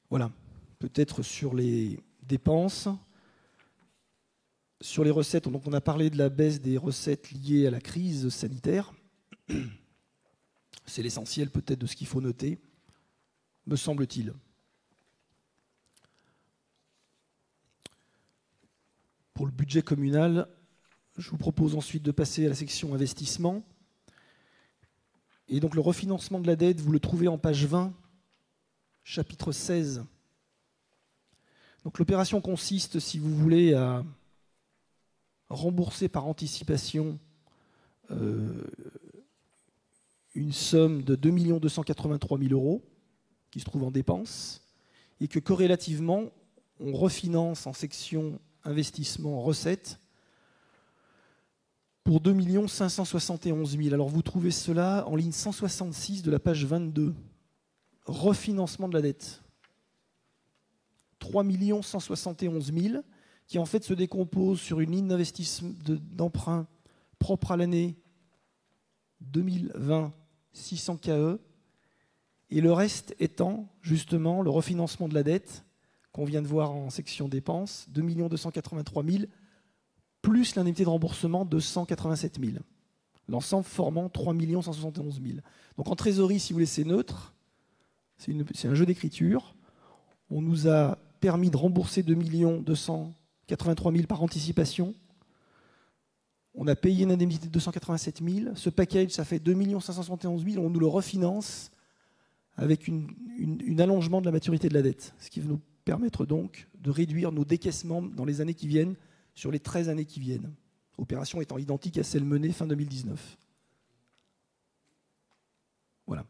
Voilà, peut-être sur les dépenses. Sur les recettes, donc on a parlé de la baisse des recettes liées à la crise sanitaire. C'est l'essentiel peut-être de ce qu'il faut noter, me semble-t-il. Pour le budget communal, je vous propose ensuite de passer à la section investissement. Et donc le refinancement de la dette, vous le trouvez en page 20, chapitre 16. Donc l'opération consiste, si vous voulez, à rembourser par anticipation une somme de 2 283 000 € qui se trouve en dépenses et que corrélativement, on refinance en section investissement recettes pour 2 571 000. Alors vous trouvez cela en ligne 166 de la page 22. Refinancement de la dette. 3 171 000 qui en fait se décompose sur une ligne d'investissement d'emprunt propre à l'année 2020, 600 KE, et le reste étant justement le refinancement de la dette qu'on vient de voir en section dépenses, 2 283 000, plus l'indemnité de remboursement de 187 000. L'ensemble formant 3 171 000. Donc en trésorerie, si vous voulez, c'est neutre. C'est un jeu d'écriture. On nous a permis de rembourser 2 283 000 par anticipation. On a payé une indemnité de 287 000. Ce package, ça fait 2 571 000. On nous le refinance avec un allongement de la maturité de la dette. Ce qui va nous permettre donc de réduire nos décaissements dans les années qui viennent sur les 13 années qui viennent. Opération étant identique à celle menée fin 2019. Voilà.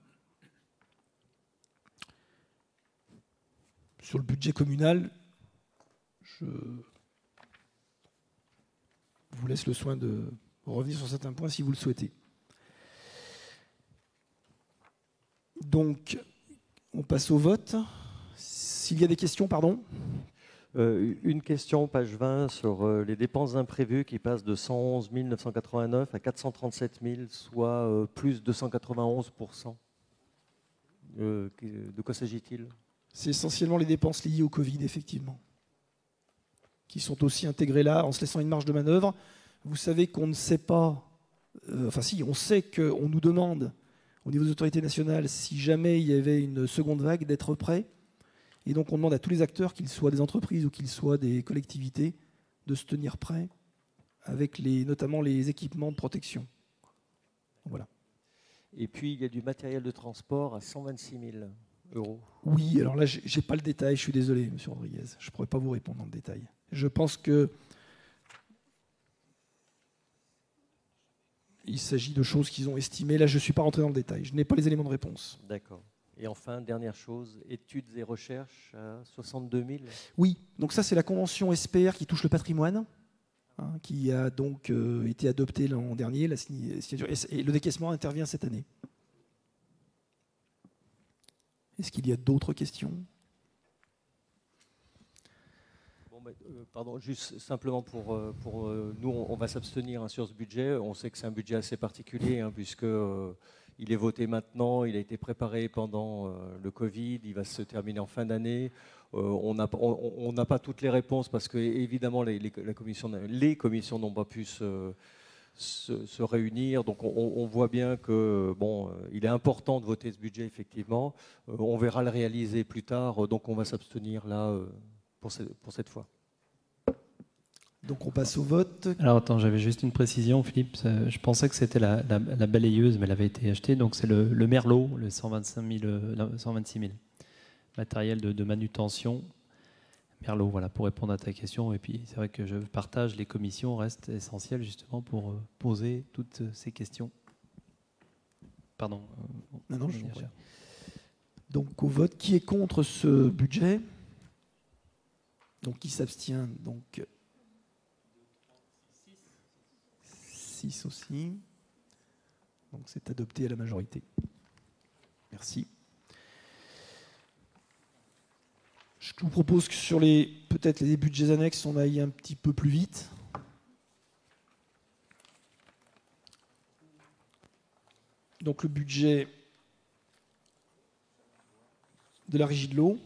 Sur le budget communal, je vous laisse le soin de revenir sur certains points si vous le souhaitez. Donc, on passe au vote. S'il y a des questions, pardon. Une question, page 20, sur les dépenses imprévues qui passent de 111 989 à 437 000, soit plus 291%. De quoi s'agit-il? C'est essentiellement les dépenses liées au Covid, effectivement, qui sont aussi intégrées là, en se laissant une marge de manœuvre. Vous savez qu'on ne sait pas, on sait qu'on nous demande, au niveau des autorités nationales, si jamais il y avait une seconde vague, d'être prêts. Et donc on demande à tous les acteurs, qu'ils soient des entreprises ou qu'ils soient des collectivités, de se tenir prêts, avec notamment les équipements de protection. Voilà. Et puis il y a du matériel de transport à 126 000 €. Oui, alors là, je n'ai pas le détail, je suis désolé, M. Rodriguez. Je ne pourrais pas vous répondre dans le détail. Je pense que il s'agit de choses qu'ils ont estimées. Là, je ne suis pas rentré dans le détail. Je n'ai pas les éléments de réponse. D'accord. Et enfin, dernière chose, études et recherches à 62 000. Oui, donc ça, c'est la convention SPR qui touche le patrimoine, qui a donc été adoptée l'an dernier, la signature, et le décaissement intervient cette année. Est-ce qu'il y a d'autres questions? Pardon, juste simplement pour nous, on va s'abstenir sur ce budget. On sait que c'est un budget assez particulier, puisque il est voté maintenant, il a été préparé pendant le Covid, il va se terminer en fin d'année. On n'a pas toutes les réponses parce que évidemment les commissions n'ont pas pu se réunir. Donc on voit bien que il est important de voter ce budget effectivement. On verra le réaliser plus tard. Donc on va s'abstenir là pour cette fois. Donc on passe au vote. Alors attends, j'avais juste une précision, Philippe. Je pensais que c'était la balayeuse, mais elle avait été achetée. Donc c'est le Merlot, le 126 000. Matériel de manutention. Merlot, voilà, pour répondre à ta question. Et puis c'est vrai que je partage, les commissions restent essentielles justement pour poser toutes ces questions. Pardon. Non, je comprends. Donc au vote, qui est contre ce budget? Donc qui s'abstient? Donc 6 aussi. Donc c'est adopté à la majorité. Merci. Je vous propose que sur peut-être les budgets annexes, on aille un petit peu plus vite. Donc le budget de la Régie de l'eau.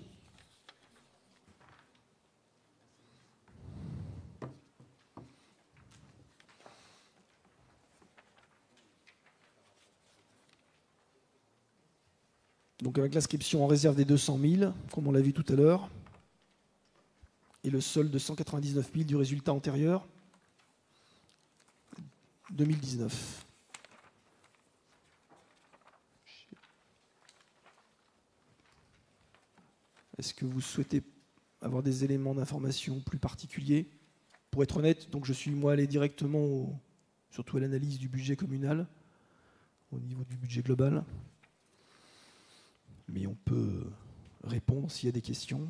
Donc avec l'inscription en réserve des 200 000, comme on l'a vu tout à l'heure, et le solde de 199 000 du résultat antérieur, 2019. Est-ce que vous souhaitez avoir des éléments d'information plus particuliers? Pour être honnête, donc je suis moi allé directement surtout à l'analyse du budget communal. au niveau du budget global. Mais on peut répondre s'il y a des questions.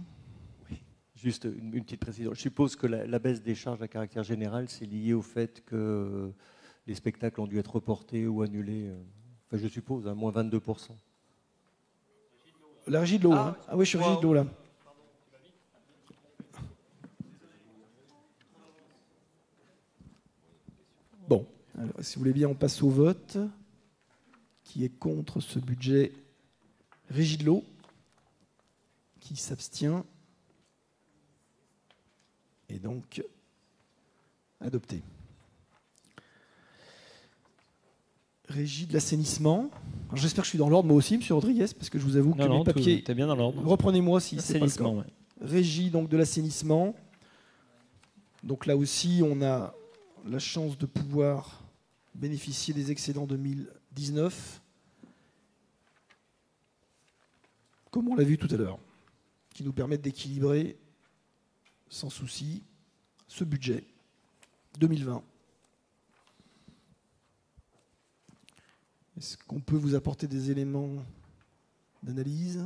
Juste une petite précision. Je suppose que la baisse des charges à caractère général, c'est lié au fait que les spectacles ont dû être reportés ou annulés. Enfin, je suppose, moins 22%. La régie de l'eau. Ah oui, je suis régie de l'eau là. Bon, alors, si vous voulez bien, on passe au vote. Qui est contre ce budget régie de l'eau? Qui s'abstient? Et donc, adopté. Régie de l'assainissement. J'espère que je suis dans l'ordre, moi aussi, M. Rodriguez, parce que je vous avoue que mes papiers... T'es bien dans l'ordre. Reprenez-moi si c'est pas le cas. Ouais. Régie donc, de l'assainissement. Donc là aussi, on a la chance de pouvoir bénéficier des excédents 2019, comme on l'a vu tout à l'heure, qui nous permettent d'équilibrer sans souci ce budget 2020. Est-ce qu'on peut vous apporter des éléments d'analyse?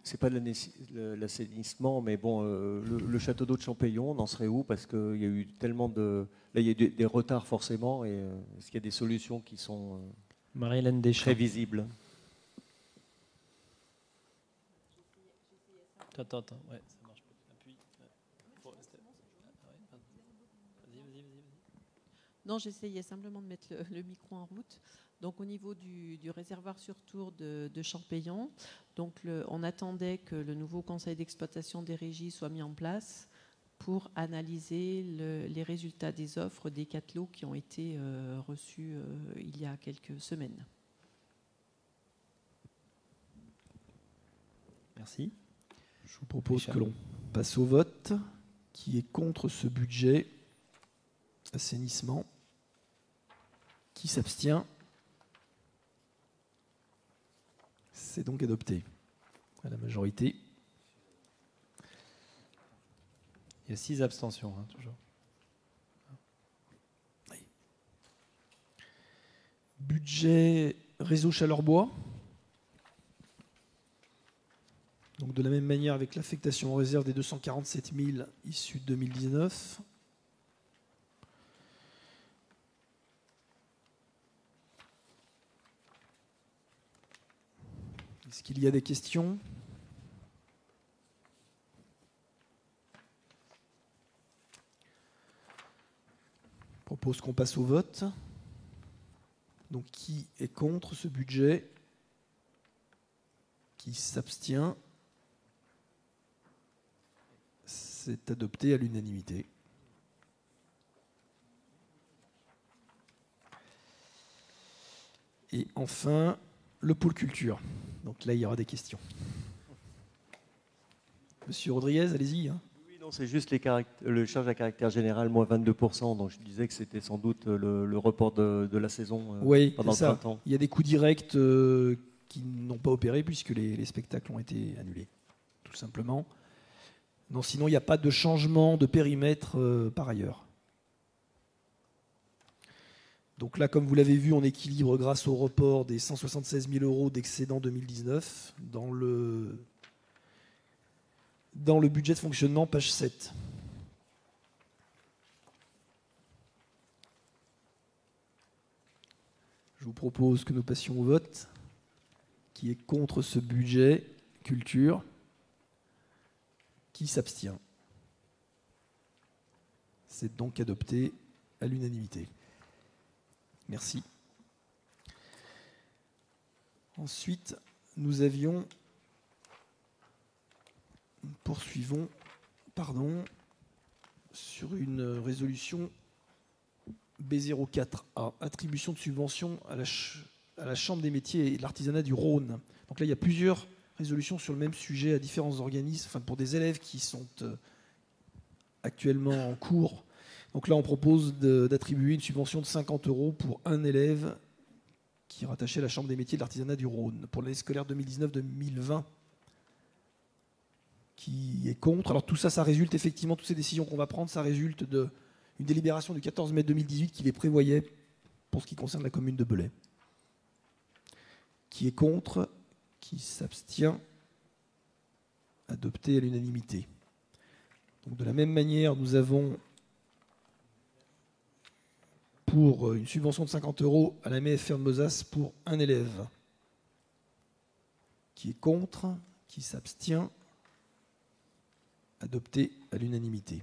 C'est pas l'assainissement, mais bon, le château d'eau de Champéillon, on en serait où? Parce qu'il y a eu tellement de... Là, il y a eu des retards forcément, et est-ce qu'il y a des solutions qui sont Marie-Hélène Deschamps. très visibles? Attends, ouais, ça marche pas. Appuie. Vas-y. Non, j'essayais simplement de mettre le micro en route. Donc au niveau du réservoir sur tour de Champéillon, donc on attendait que le nouveau conseil d'exploitation des régies soit mis en place pour analyser les résultats des offres des 4 lots qui ont été reçus il y a quelques semaines. Merci. Je vous propose que l'on passe au vote. Qui est contre ce budget assainissement? Qui s'abstient? C'est donc adopté à la majorité. Il y a 6 abstentions, toujours. Oui. Budget réseau Chaleur-Bois. Donc de la même manière avec l'affectation en réserve des 247 000 issus de 2019. Est-ce qu'il y a des questions? Je propose qu'on passe au vote. Donc qui est contre ce budget? Qui s'abstient? C'est adopté à l'unanimité. Et enfin, le pôle culture. Donc là, il y aura des questions. Monsieur Rodriguez, allez-y. Oui, non, c'est juste le charge à caractère général, moins 22%. Donc je disais que c'était sans doute le report de la saison pendant le printemps. Il y a des coûts directs qui n'ont pas opéré puisque les spectacles ont été annulés, tout simplement. Non, sinon, il n'y a pas de changement de périmètre par ailleurs. Donc là, comme vous l'avez vu, on équilibre grâce au report des 176 000 € d'excédent 2019 dans le budget de fonctionnement, page 7. Je vous propose que nous passions au vote. Qui est contre ce budget culture? Qui s'abstient? C'est donc adopté à l'unanimité. Merci. Ensuite, poursuivons sur une résolution B04A, attribution de subvention à la Chambre des métiers et de l'artisanat du Rhône. Donc là, il y a plusieurs résolutions sur le même sujet à différents organismes, enfin pour des élèves qui sont actuellement en cours. Donc là, on propose d'attribuer une subvention de 50 € pour un élève qui est rattaché à la Chambre des métiers de l'artisanat du Rhône pour l'année scolaire 2019-2020. Qui est contre. Alors tout ça, ça résulte effectivement, toutes ces décisions qu'on va prendre, ça résulte d'une délibération du 14 mai 2018 qui les prévoyait pour ce qui concerne la commune de Belay. Qui est contre? Qui s'abstient? Adopté à l'unanimité. Donc, de la même manière, nous avons pour une subvention de 50 € à la MFR de Mozas pour un élève. Qui est contre? Qui s'abstient? Adopté à l'unanimité.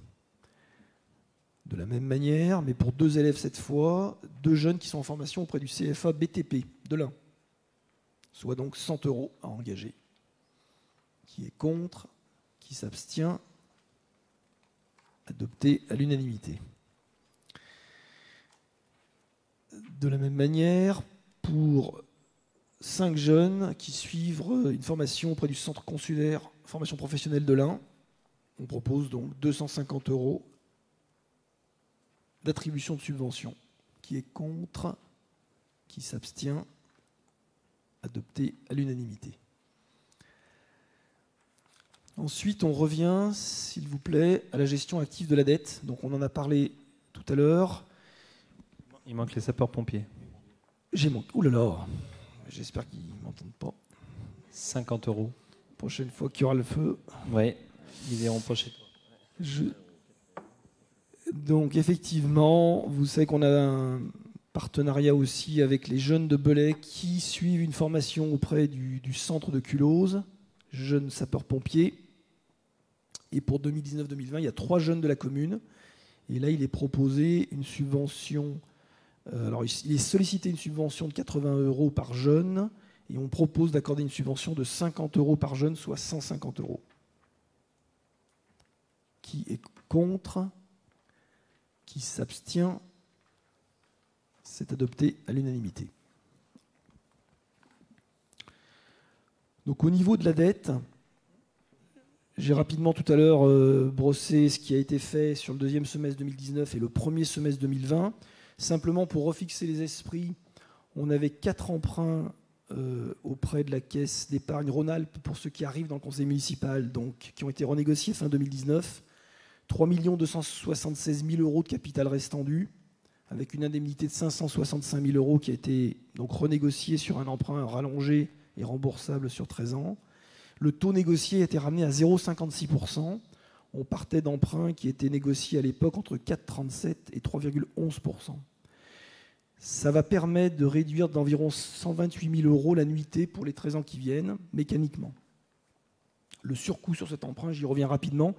De la même manière, mais pour 2 élèves cette fois, 2 jeunes qui sont en formation auprès du CFA BTP de l'Ain. Soit donc 100 € à engager. Qui est contre? Qui s'abstient? Adopté à l'unanimité. De la même manière, pour 5 jeunes qui suivent une formation auprès du centre consulaire formation professionnelle de l'Ain, on propose donc 250 € d'attribution de subvention. Qui est contre? Qui s'abstient? Adopté à l'unanimité. Ensuite, on revient, s'il vous plaît, à la gestion active de la dette. Donc, on en a parlé tout à l'heure. Il manque les sapeurs-pompiers. J'ai manqué. Ouh là là. J'espère qu'ils ne m'entendent pas. 50 €. Prochaine fois qu'il y aura le feu. Oui, ils iront pas chez toi. Donc, effectivement, vous savez qu'on a un partenariat aussi avec les jeunes de Belay qui suivent une formation auprès du centre de Culose, jeunes sapeurs-pompiers. Et pour 2019-2020, il y a 3 jeunes de la commune. Et là, il est proposé une subvention. Alors, il est sollicité une subvention de 80 € par jeune. Et on propose d'accorder une subvention de 50 € par jeune, soit 150 €. Qui est contre? Qui s'abstient? C'est adopté à l'unanimité. Donc, au niveau de la dette, j'ai rapidement tout à l'heure brossé ce qui a été fait sur le 2e semestre 2019 et le 1er semestre 2020. Simplement pour refixer les esprits, on avait 4 emprunts auprès de la Caisse d'épargne Rhône-Alpes pour ceux qui arrivent dans le conseil municipal, donc qui ont été renégociés fin 2019. 3 276 000 € de capital restant dû, avec une indemnité de 565 000 € qui a été donc renégociée sur un emprunt rallongé et remboursable sur 13 ans. Le taux négocié a été ramené à 0,56%. On partait d'emprunts qui étaient négociés à l'époque entre 4,37 et 3,11%. Ça va permettre de réduire d'environ 128 000 € l'annuité pour les 13 ans qui viennent, mécaniquement. Le surcoût sur cet emprunt, j'y reviens rapidement,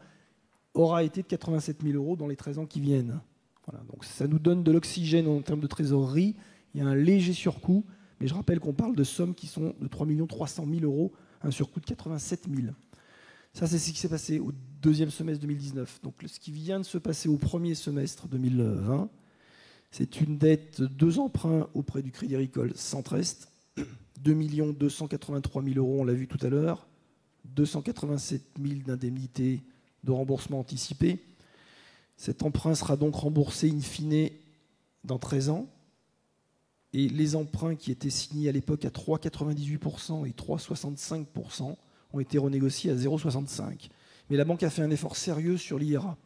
aura été de 87 000 € dans les 13 ans qui viennent. Voilà, donc ça nous donne de l'oxygène en termes de trésorerie. Il y a un léger surcoût, mais je rappelle qu'on parle de sommes qui sont de 3 300 000 €, un surcoût de 87 000. Ça, c'est ce qui s'est passé au 2e semestre 2019. Donc, ce qui vient de se passer au 1er semestre 2020, c'est une dette, 2 emprunts auprès du Crédit Agricole Centre-Est, 2 283 000 €, on l'a vu tout à l'heure, 287 000 d'indemnités de remboursement anticipé. Cet emprunt sera donc remboursé in fine dans 13 ans. Et les emprunts qui étaient signés à l'époque à 3,98% et 3,65% ont été renégociés à 0,65%. Mais la banque a fait un effort sérieux sur l'IRA,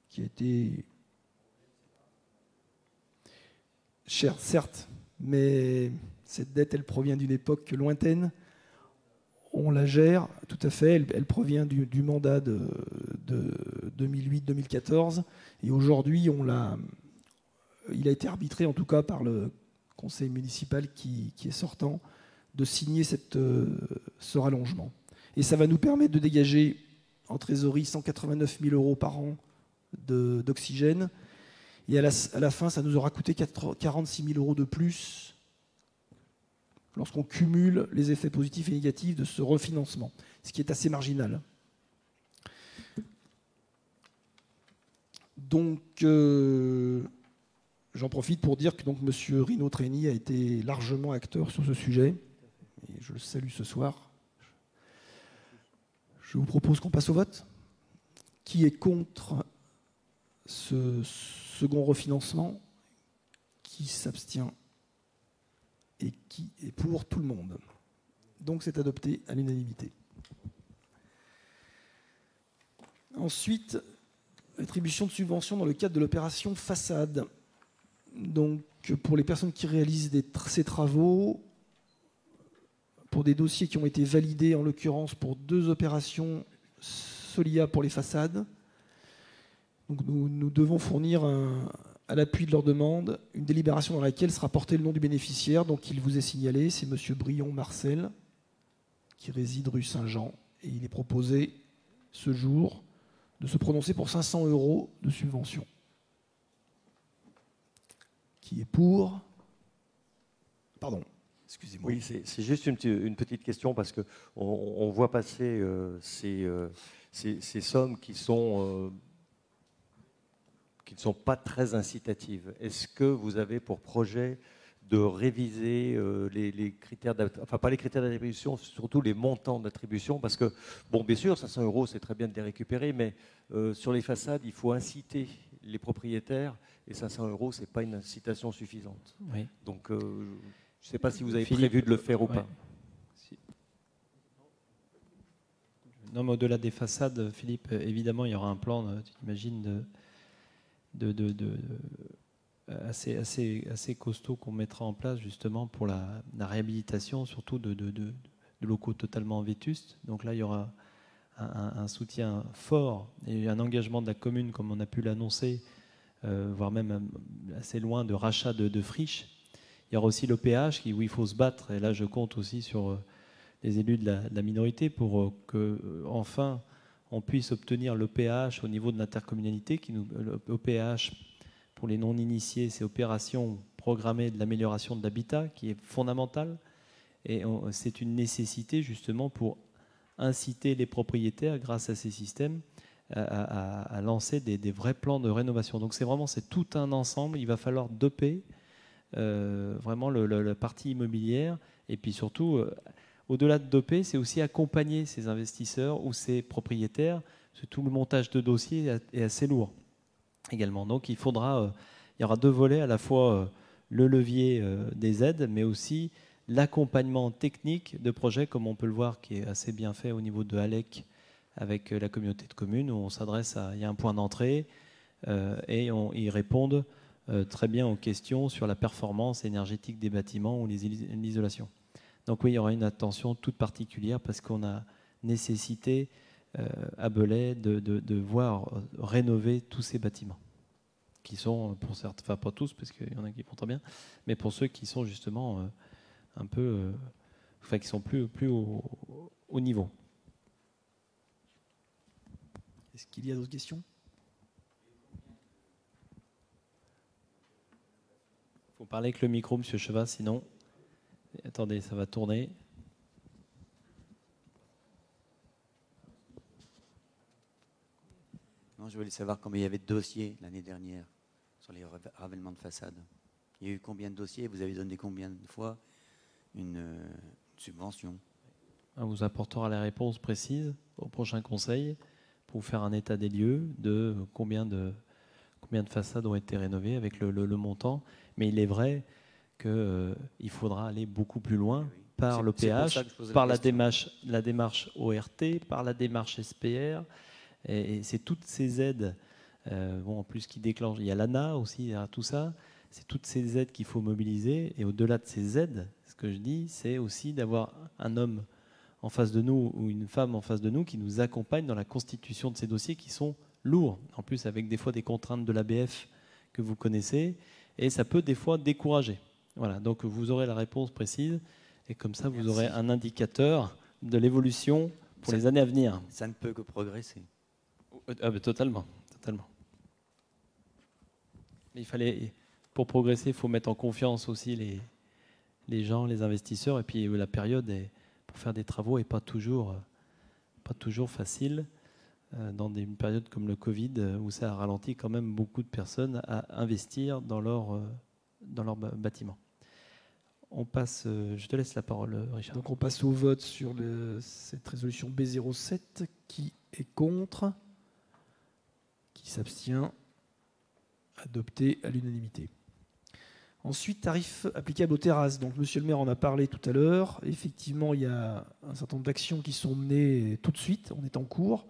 qui a été cher, certes, mais cette dette, elle provient d'une époque lointaine. On la gère, tout à fait, elle provient du mandat de 2008-2014. Et aujourd'hui, il a été arbitré, en tout cas par le conseil municipal qui est sortant, de signer ce rallongement. Et ça va nous permettre de dégager en trésorerie 189 000 € par an d'oxygène. Et à la fin, ça nous aura coûté 46 000 € de plus lorsqu'on cumule les effets positifs et négatifs de ce refinancement, ce qui est assez marginal. Donc, j'en profite pour dire que donc, M. Rino Treni a été largement acteur sur ce sujet. Et je le salue ce soir. Je vous propose qu'on passe au vote. Qui est contre ce second refinancement? Qui s'abstient? Et qui est pour? Tout le monde. Donc c'est adopté à l'unanimité. Ensuite, attribution de subventions dans le cadre de l'opération façade. Donc, pour les personnes qui réalisent ces travaux, pour des dossiers qui ont été validés, en l'occurrence pour 2 opérations Solia pour les façades, donc nous devons fournir à l'appui de leur demande une délibération dans laquelle sera porté le nom du bénéficiaire. Donc il vous est signalé, c'est M. Brion Marcel, qui réside rue Saint-Jean. Et il est proposé ce jour de se prononcer pour 500 € de subvention. Qui est pour... Pardon, excusez-moi. Oui, c'est juste une petite question parce qu'on voit passer ces sommes qui ne sont pas très incitatives. Est-ce que vous avez pour projet de réviser les critères, enfin pas les critères d'attribution, surtout les montants d'attribution, parce que, bon, bien sûr, 500 € c'est très bien de les récupérer, mais sur les façades, il faut inciter les propriétaires, et 500 € c'est pas une incitation suffisante. Oui. Donc, je ne sais pas si vous avez prévu de le faire ou pas. Non, mais au-delà des façades, Philippe, évidemment, il y aura un plan, tu imagines, assez costaud qu'on mettra en place justement pour la réhabilitation, surtout de locaux totalement vétustes. Donc là, il y aura un soutien fort et un engagement de la commune, comme on a pu l'annoncer, voire même assez loin de rachat de friches. Il y aura aussi l'OPH où il faut se battre, et là je compte aussi sur les élus de la minorité pour que enfin on puisse obtenir l'OPH au niveau de l'intercommunalité. L'OPH, pour les non-initiés, c'est opération programmée de l'amélioration de l'habitat, qui est fondamentale. Et c'est une nécessité justement pour inciter les propriétaires, grâce à ces systèmes, à lancer des vrais plans de rénovation. Donc c'est tout un ensemble. Il va falloir doper vraiment la partie immobilière. Et puis surtout, au-delà de doper, c'est aussi accompagner ces investisseurs ou ces propriétaires, parce que tout le montage de dossier est assez lourd également. Donc il y aura 2 volets, à la fois le levier des aides, mais aussi l'accompagnement technique de projets, comme on peut le voir, qui est assez bien fait au niveau de Alec avec la communauté de communes, où on s'adresse il y a un point d'entrée et ils répondent très bien aux questions sur la performance énergétique des bâtiments ou l'isolation. Donc oui, il y aura une attention toute particulière parce qu'on a nécessité à Belay de voir rénover tous ces bâtiments qui sont, pour certains, enfin pas tous parce qu'il y en a qui font très bien, mais pour ceux qui sont justement un peu, enfin qui sont plus au niveau. Est-ce qu'il y a d'autres questions ? Il faut parler avec le micro, Monsieur Chevat, sinon... Attendez, ça va tourner. Non, je voulais savoir combien il y avait de dossiers l'année dernière sur les ravèlements de façade. Il y a eu combien de dossiers? Vous avez donné combien de fois une subvention? On vous apportera la réponse précise au prochain conseil pour vous faire un état des lieux de combien de façades ont été rénovées avec le montant. Mais il est vrai qu'il faudra aller beaucoup plus loin par l'OPH, par la démarche ORT, par la démarche SPR. Et c'est toutes ces aides, en plus qui déclenchent, il y a l'ANA aussi, tout ça, c'est toutes ces aides qu'il faut mobiliser. Et au-delà de ces aides, ce que je dis, c'est aussi d'avoir un homme en face de nous ou une femme en face de nous qui nous accompagne dans la constitution de ces dossiers qui sont lourds. En plus, avec des fois des contraintes de l'ABF que vous connaissez, et ça peut des fois décourager. Voilà, donc vous aurez la réponse précise, et comme ça, vous aurez un indicateur de l'évolution pour les années à venir. Ça ne peut que progresser. Ah ben, totalement. Mais pour progresser, il faut mettre en confiance aussi les gens, les investisseurs, et puis la période pour faire des travaux n'est pas toujours facile. Dans une période comme le Covid, où ça a ralenti quand même beaucoup de personnes à investir dans leur bâtiment. On passe, je te laisse la parole, Richard. Donc on passe au vote sur cette résolution B07. Qui est contre? Qui s'abstient? Adopté à l'unanimité. Ensuite, tarif applicable aux terrasses. Donc Monsieur le maire en a parlé tout à l'heure. Effectivement, il y a un certain nombre d'actions qui sont menées tout de suite. On est en cours.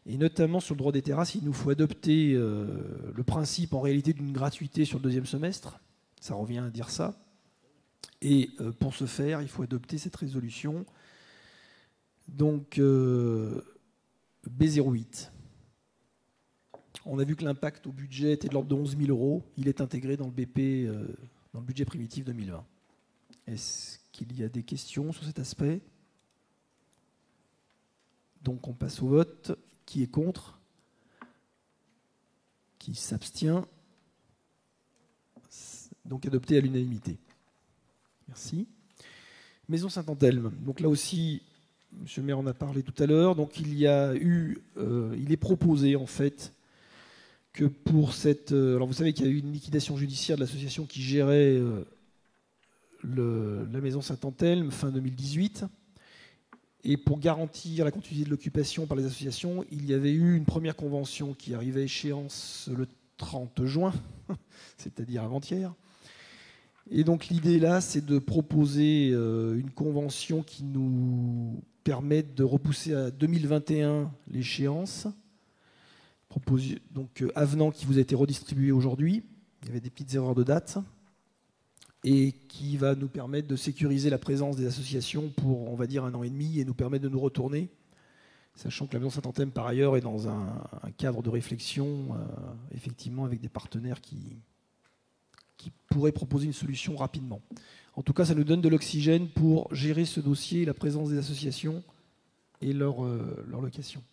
Et notamment sur le droit des terrasses, il nous faut adopter le principe en réalité d'une gratuité sur le deuxième semestre. Ça revient à dire ça. Et pour ce faire, il faut adopter cette résolution. Donc B08. On a vu que l'impact au budget était de l'ordre de 11 000 €. Il est intégré dans le BP, dans le budget primitif 2020. Est-ce qu'il y a des questions sur cet aspect? Donc on passe au vote. Qui est contre? Qui s'abstient? Donc adopté à l'unanimité. Merci. Maison Saint-Anthelme. Donc là aussi, M. le maire en a parlé tout à l'heure. Donc il est proposé en fait que pour cette... alors vous savez qu'il y a eu une liquidation judiciaire de l'association qui gérait la Maison Saint-Anthelme fin 2018. Et pour garantir la continuité de l'occupation par les associations, il y avait eu une première convention qui arrivait à échéance le 30 juin, c'est-à-dire avant-hier. Et donc l'idée là, c'est de proposer une convention qui nous permette de repousser à 2021 l'échéance. Donc avenant qui vous a été redistribué aujourd'hui. Il y avait des petites erreurs de date. Et qui va nous permettre de sécuriser la présence des associations pour, on va dire, 1 an et demi et nous permettre de nous retourner, sachant que la Maison Saint-Anthelme, par ailleurs, est dans un cadre de réflexion, effectivement, avec des partenaires qui pourraient proposer une solution rapidement. En tout cas, ça nous donne de l'oxygène pour gérer ce dossier, la présence des associations et leur location.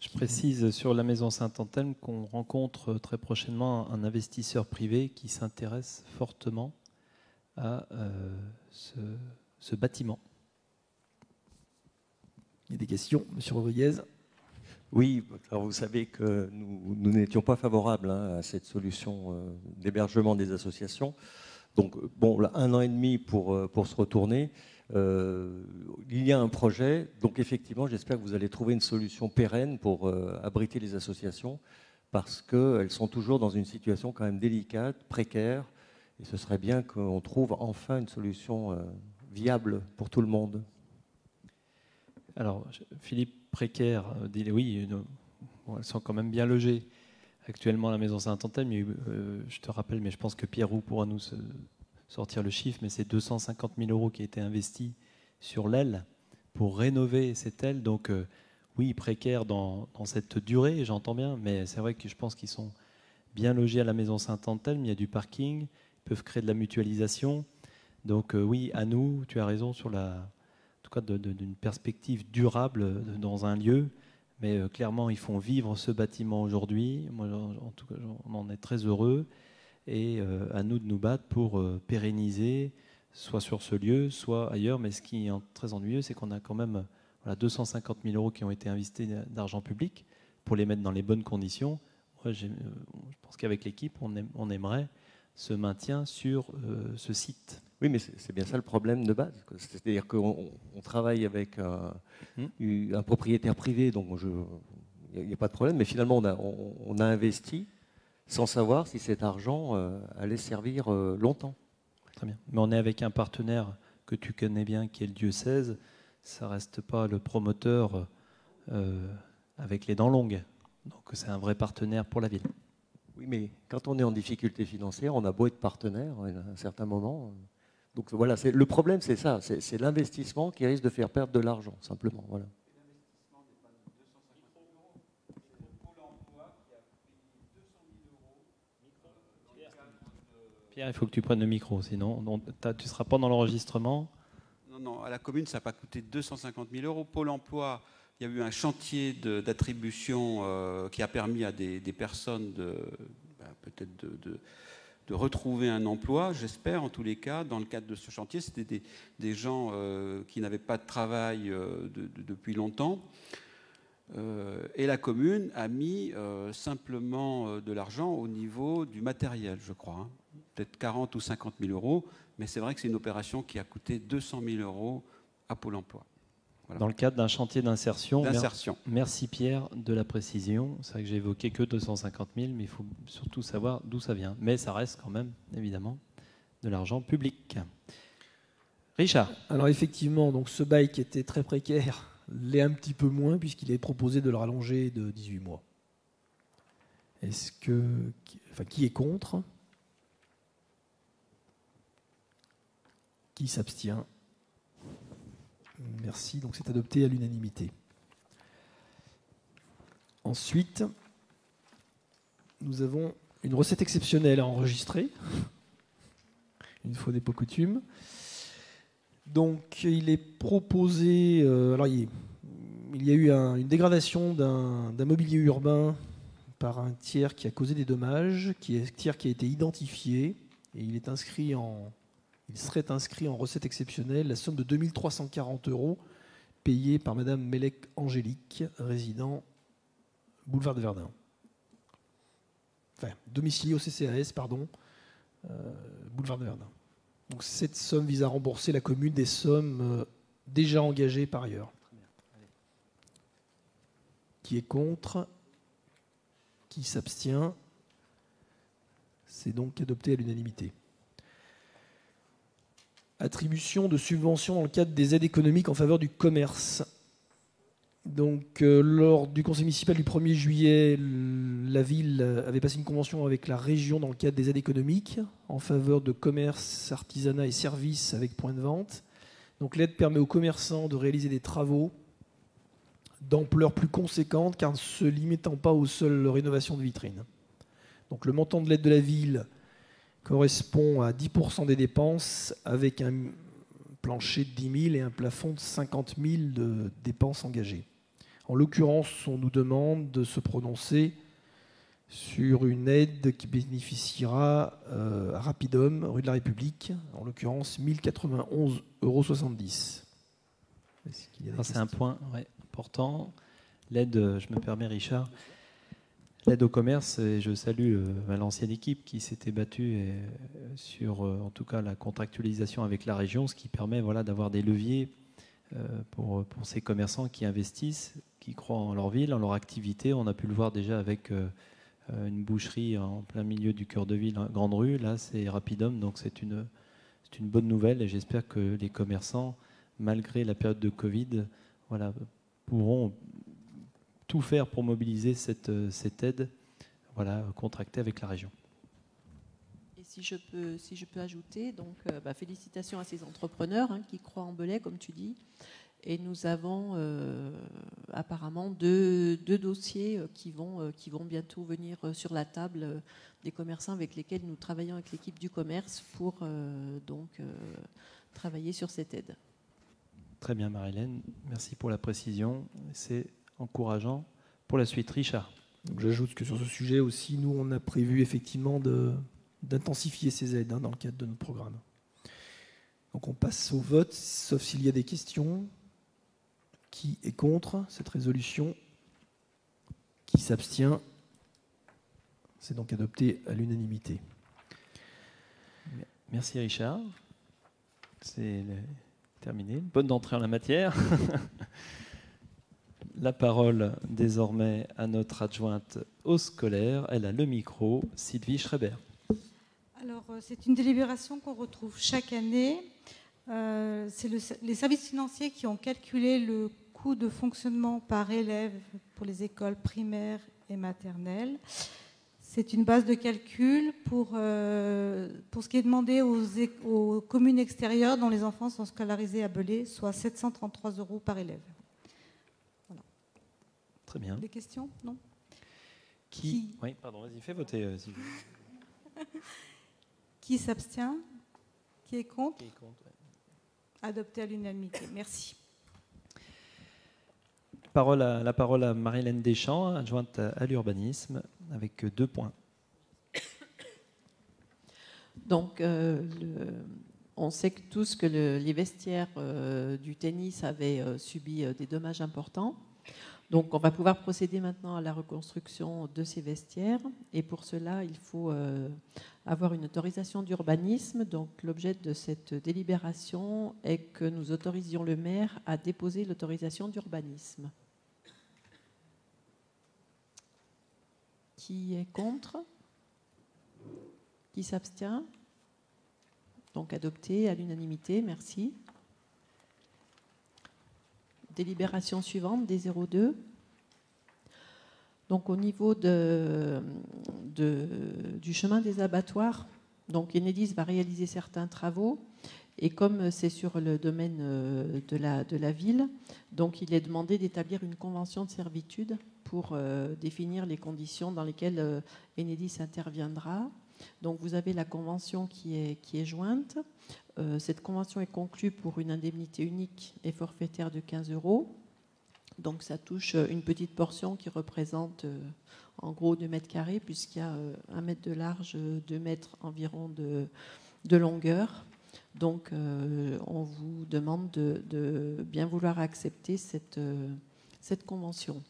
Je précise sur la Maison Saint-Anthelme qu'on rencontre très prochainement un investisseur privé qui s'intéresse fortement à ce bâtiment. Il y a des questions, M. Rodriguez? Oui, alors vous savez que nous n'étions pas favorables à cette solution d'hébergement des associations. Donc, bon, là, 1 an et demi pour se retourner. Il y a un projet, donc effectivement, j'espère que vous allez trouver une solution pérenne pour abriter les associations, parce qu'elles sont toujours dans une situation quand même délicate, précaire, et ce serait bien qu'on trouve enfin une solution viable pour tout le monde. Alors, Philippe Précaire dit oui, bon, elles sont quand même bien logées actuellement à la Maison Saint-Anthelme. Je te rappelle, mais je pense que Pierre Roux pourra nous sortir le chiffre, mais c'est 250 000 € qui a été investi sur l'aile pour rénover cette aile. Donc oui, précaire dans cette durée, j'entends bien, mais c'est vrai que je pense qu'ils sont bien logés à la Maison Saint-Anthelme. Il y a du parking, ils peuvent créer de la mutualisation. Donc oui, à nous, tu as raison sur en tout cas d'une perspective durable dans un lieu. Mais clairement, ils font vivre ce bâtiment aujourd'hui. Moi, en tout cas, on en est très heureux. Et à nous de nous battre pour pérenniser, soit sur ce lieu, soit ailleurs. Mais ce qui est très ennuyeux, c'est qu'on a quand même 250 000 € qui ont été investis d'argent public pour les mettre dans les bonnes conditions. Moi, je pense qu'avec l'équipe, on aimerait ce maintien sur ce site. Oui, mais c'est bien ça le problème de base. C'est-à-dire qu'on travaille avec un propriétaire privé, donc il n'y a pas de problème, mais finalement on a investi sans savoir si cet argent allait servir longtemps. Très bien. Mais on est avec un partenaire que tu connais bien, qui est le diocèse. Ça ne reste pas le promoteur avec les dents longues. Donc c'est un vrai partenaire pour la ville. Oui, mais quand on est en difficulté financière, on a beau être partenaire à un certain moment. Donc voilà, le problème, c'est ça, c'est l'investissement qui risque de faire perdre de l'argent, simplement. Voilà. L'investissement n'est pas de 250 000 €, c'est le Pôle emploi qui a payé 200 000 € dans le cadre de... Pierre, il faut que tu prennes le micro, sinon tu ne seras pas dans l'enregistrement. Non, à la commune, ça n'a pas coûté 250 000 €. Pôle emploi, il y a eu un chantier d'attribution qui a permis à des personnes peut-être de retrouver un emploi, j'espère, en tous les cas. Dans le cadre de ce chantier, c'était des gens qui n'avaient pas de travail depuis longtemps. Et la commune a mis simplement de l'argent au niveau du matériel, je crois. Peut-être 40 ou 50 000 €. Mais c'est vrai que c'est une opération qui a coûté 200 000 € à Pôle emploi. Voilà. Dans le cadre d'un chantier d'insertion. D'insertion. Merci Pierre de la précision. C'est vrai que j'ai évoqué que 250 000, mais il faut surtout savoir d'où ça vient. Mais ça reste quand même, évidemment, de l'argent public. Richard. Alors effectivement, donc ce bail qui était très précaire, l'est un petit peu moins puisqu'il est proposé de le rallonger de 18 mois. Qui est contre? Qui s'abstient? Merci, donc c'est adopté à l'unanimité. Ensuite, nous avons une recette exceptionnelle à enregistrer, une fois n'est pas coutume. Donc, il est proposé... il y a eu une dégradation d'un mobilier urbain par un tiers qui a causé des dommages, tiers qui a été identifié, et il serait inscrit en recette exceptionnelle la somme de 2340 € payée par Madame Mélec Angélique, résident boulevard de Verdun. Enfin, domicilié au CCAS, pardon, boulevard de Verdun. Donc cette somme vise à rembourser la commune des sommes déjà engagées par ailleurs. Qui est contre? Qui s'abstient? C'est donc adopté à l'unanimité. Attribution de subventions dans le cadre des aides économiques en faveur du commerce. Donc, lors du conseil municipal du 1er juillet, la ville avait passé une convention avec la région dans le cadre des aides économiques en faveur de commerce, artisanat et services avec point de vente. Donc, l'aide permet aux commerçants de réaliser des travaux d'ampleur plus conséquente car ne se limitant pas aux seules rénovations de vitrines. Donc, le montant de l'aide de la ville correspond à 10% des dépenses avec un plancher de 10 000 et un plafond de 50 000 de dépenses engagées. En l'occurrence, on nous demande de se prononcer sur une aide qui bénéficiera à Rapidum, rue de la République, en l'occurrence 1 091,70 €. C'est un point important. L'aide, je me permets Richard, l'aide au commerce, et je salue l'ancienne équipe qui s'était battue sur en tout cas la contractualisation avec la région, ce qui permet d'avoir des leviers pour ces commerçants qui investissent, qui croient en leur ville, en leur activité. On a pu le voir déjà avec une boucherie en plein milieu du cœur de ville, Grande Rue. Là, c'est Rapidum, donc c'est une bonne nouvelle et j'espère que les commerçants, malgré la période de Covid, pourront tout faire pour mobiliser cette aide contractée avec la région. Et si je peux ajouter, donc félicitations à ces entrepreneurs qui croient en Belay, comme tu dis. Et nous avons apparemment deux dossiers qui vont bientôt venir sur la table des commerçants avec lesquels nous travaillons avec l'équipe du commerce pour travailler sur cette aide. Très bien Marie-Hélène, merci pour la précision. C'est encourageant pour la suite. Richard. J'ajoute que sur ce sujet aussi, nous on a prévu effectivement d'intensifier ces aides dans le cadre de notre programme. Donc on passe au vote, sauf s'il y a des questions. Qui est contre cette résolution? Qui s'abstient? C'est donc adopté à l'unanimité. Merci Richard. C'est terminé. Bonne entrée en la matière. La parole désormais à notre adjointe au scolaire. Elle a le micro, Sylvie Schreiber. Alors, c'est une délibération qu'on retrouve chaque année. C'est les services financiers qui ont calculé le coût de fonctionnement par élève pour les écoles primaires et maternelles. C'est une base de calcul pour ce qui est demandé aux communes extérieures dont les enfants sont scolarisés à Belay, soit 733 € par élève. Voilà. Très bien. Des questions? Non? Oui, pardon, vas-y, fais voter. Qui s'abstient? Qui est contre? Qui est contre, ouais. Adopté à l'unanimité. Merci. La parole à Marie-Hélène Deschamps, adjointe à l'urbanisme, avec 2 points. Donc, on sait que tous que les vestiaires du tennis avaient subi des dommages importants. Donc, on va pouvoir procéder maintenant à la reconstruction de ces vestiaires. Et pour cela, il faut avoir une autorisation d'urbanisme. Donc, l'objet de cette délibération est que nous autorisions le maire à déposer l'autorisation d'urbanisme. Qui est contre? Qui s'abstient? Donc, adopté à l'unanimité. Merci. délibération suivante, D02. Donc au niveau du chemin des abattoirs, donc Enedis va réaliser certains travaux. Et comme c'est sur le domaine de la ville, donc il est demandé d'établir une convention de servitude pour définir les conditions dans lesquelles Enedis interviendra. Donc vous avez la convention qui est jointe. Cette convention est conclue pour une indemnité unique et forfaitaire de 15 €. Donc ça touche une petite portion qui représente en gros 2 mètres carrés, puisqu'il y a 1 mètre de large, 2 mètres environ de longueur. Donc on vous demande de bien vouloir accepter cette convention.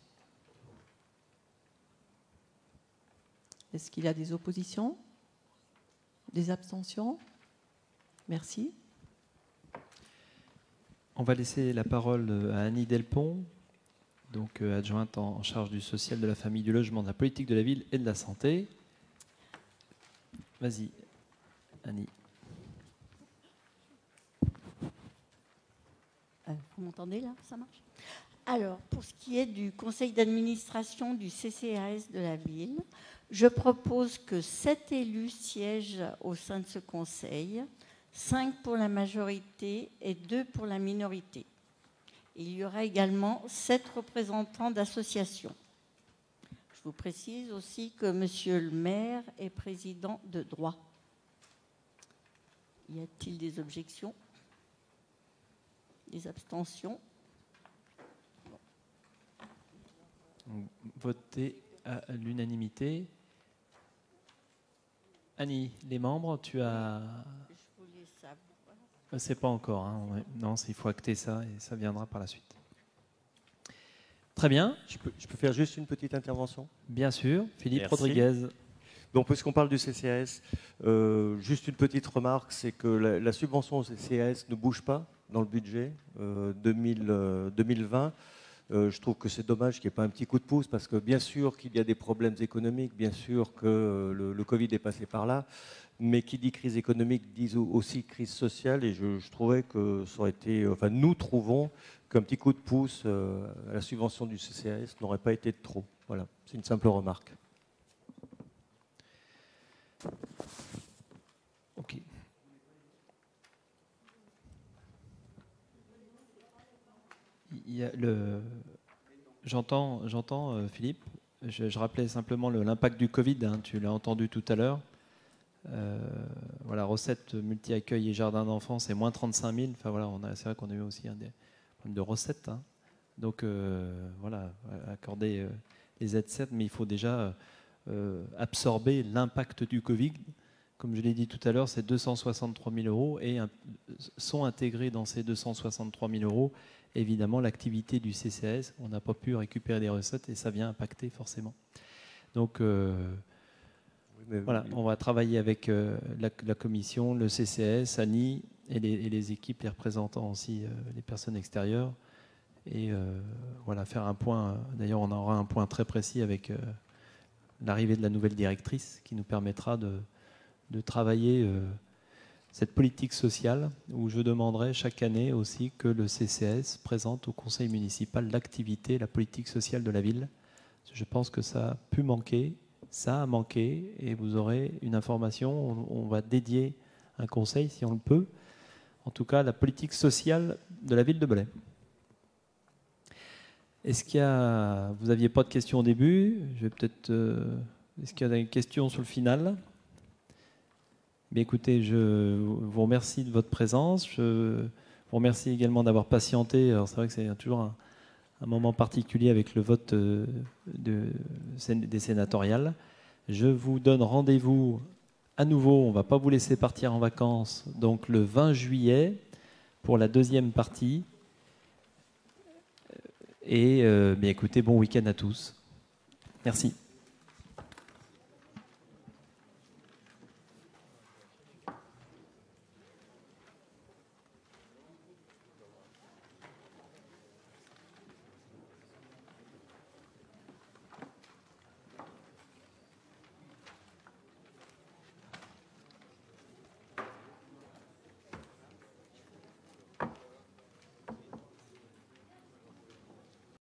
Est-ce qu'il y a des oppositions? Des abstentions? Merci. On va laisser la parole à Annie Delpont, donc adjointe en charge du social, de la famille, du logement, de la politique de la ville et de la santé. Vas-y, Annie. Vous m'entendez là? Ça marche? Alors, pour ce qui est du conseil d'administration du CCAS de la ville, je propose que 7 élus siègent au sein de ce conseil, 5 pour la majorité et 2 pour la minorité. Il y aura également 7 représentants d'associations. Je vous précise aussi que Monsieur le maire est président de droit. Y a-t-il des objections? Des abstentions? Voter à l'unanimité. Annie, les membres, tu as... Je voulais savoir. C'est pas encore, hein, ouais. Non, il faut acter ça et ça viendra par la suite. Très bien. Je peux faire juste une petite intervention? Bien sûr, Philippe Merci. Rodriguez. Donc, puisqu'on parle du CCAS, juste une petite remarque, c'est que la subvention au CCAS ne bouge pas dans le budget 2020. Je trouve que c'est dommage qu'il n'y ait pas un petit coup de pouce, parce que bien sûr qu'il y a des problèmes économiques, bien sûr que le Covid est passé par là, mais qui dit crise économique dit aussi crise sociale, et je trouvais que ça aurait été, enfin nous trouvons qu'un petit coup de pouce à la subvention du CCAS n'aurait pas été de trop. Voilà, c'est une simple remarque. Ok. J'entends, Philippe. Je rappelais simplement l'impact du Covid. Hein, tu l'as entendu tout à l'heure. Voilà, recettes multi-accueil et jardin d'enfants, c'est moins 35 000. Enfin voilà, c'est vrai qu'on a eu aussi des problèmes de recettes. Hein. Donc voilà, accorder les aides certes, mais il faut déjà absorber l'impact du Covid. Comme je l'ai dit tout à l'heure, c'est 263 000 € et sont intégrés dans ces 263 000 € évidemment l'activité du CCAS. On n'a pas pu récupérer des recettes et ça vient impacter forcément. Donc voilà, on va travailler avec la commission, le CCAS, Annie et les équipes, les représentants aussi, les personnes extérieures. Et voilà, faire un point. D'ailleurs, on aura un point très précis avec l'arrivée de la nouvelle directrice qui nous permettra de travailler cette politique sociale, où je demanderai chaque année aussi que le CCAS présente au conseil municipal l'activité, la politique sociale de la ville. Je pense que ça a pu manquer, ça a manqué, et vous aurez une information. On va dédier un conseil, si on le peut, en tout cas la politique sociale de la ville de Belay. Est-ce qu'il y a... Vous n'aviez pas de questions au début. Je vais peut-être... Est-ce qu'il y a des questions sur le final? Mais écoutez, je vous remercie de votre présence. Je vous remercie également d'avoir patienté. Alors c'est vrai que c'est toujours un moment particulier avec le vote des sénatoriales. Je vous donne rendez-vous à nouveau. On ne va pas vous laisser partir en vacances. Donc le 20 juillet pour la deuxième partie. Et écoutez, bon week-end à tous. Merci.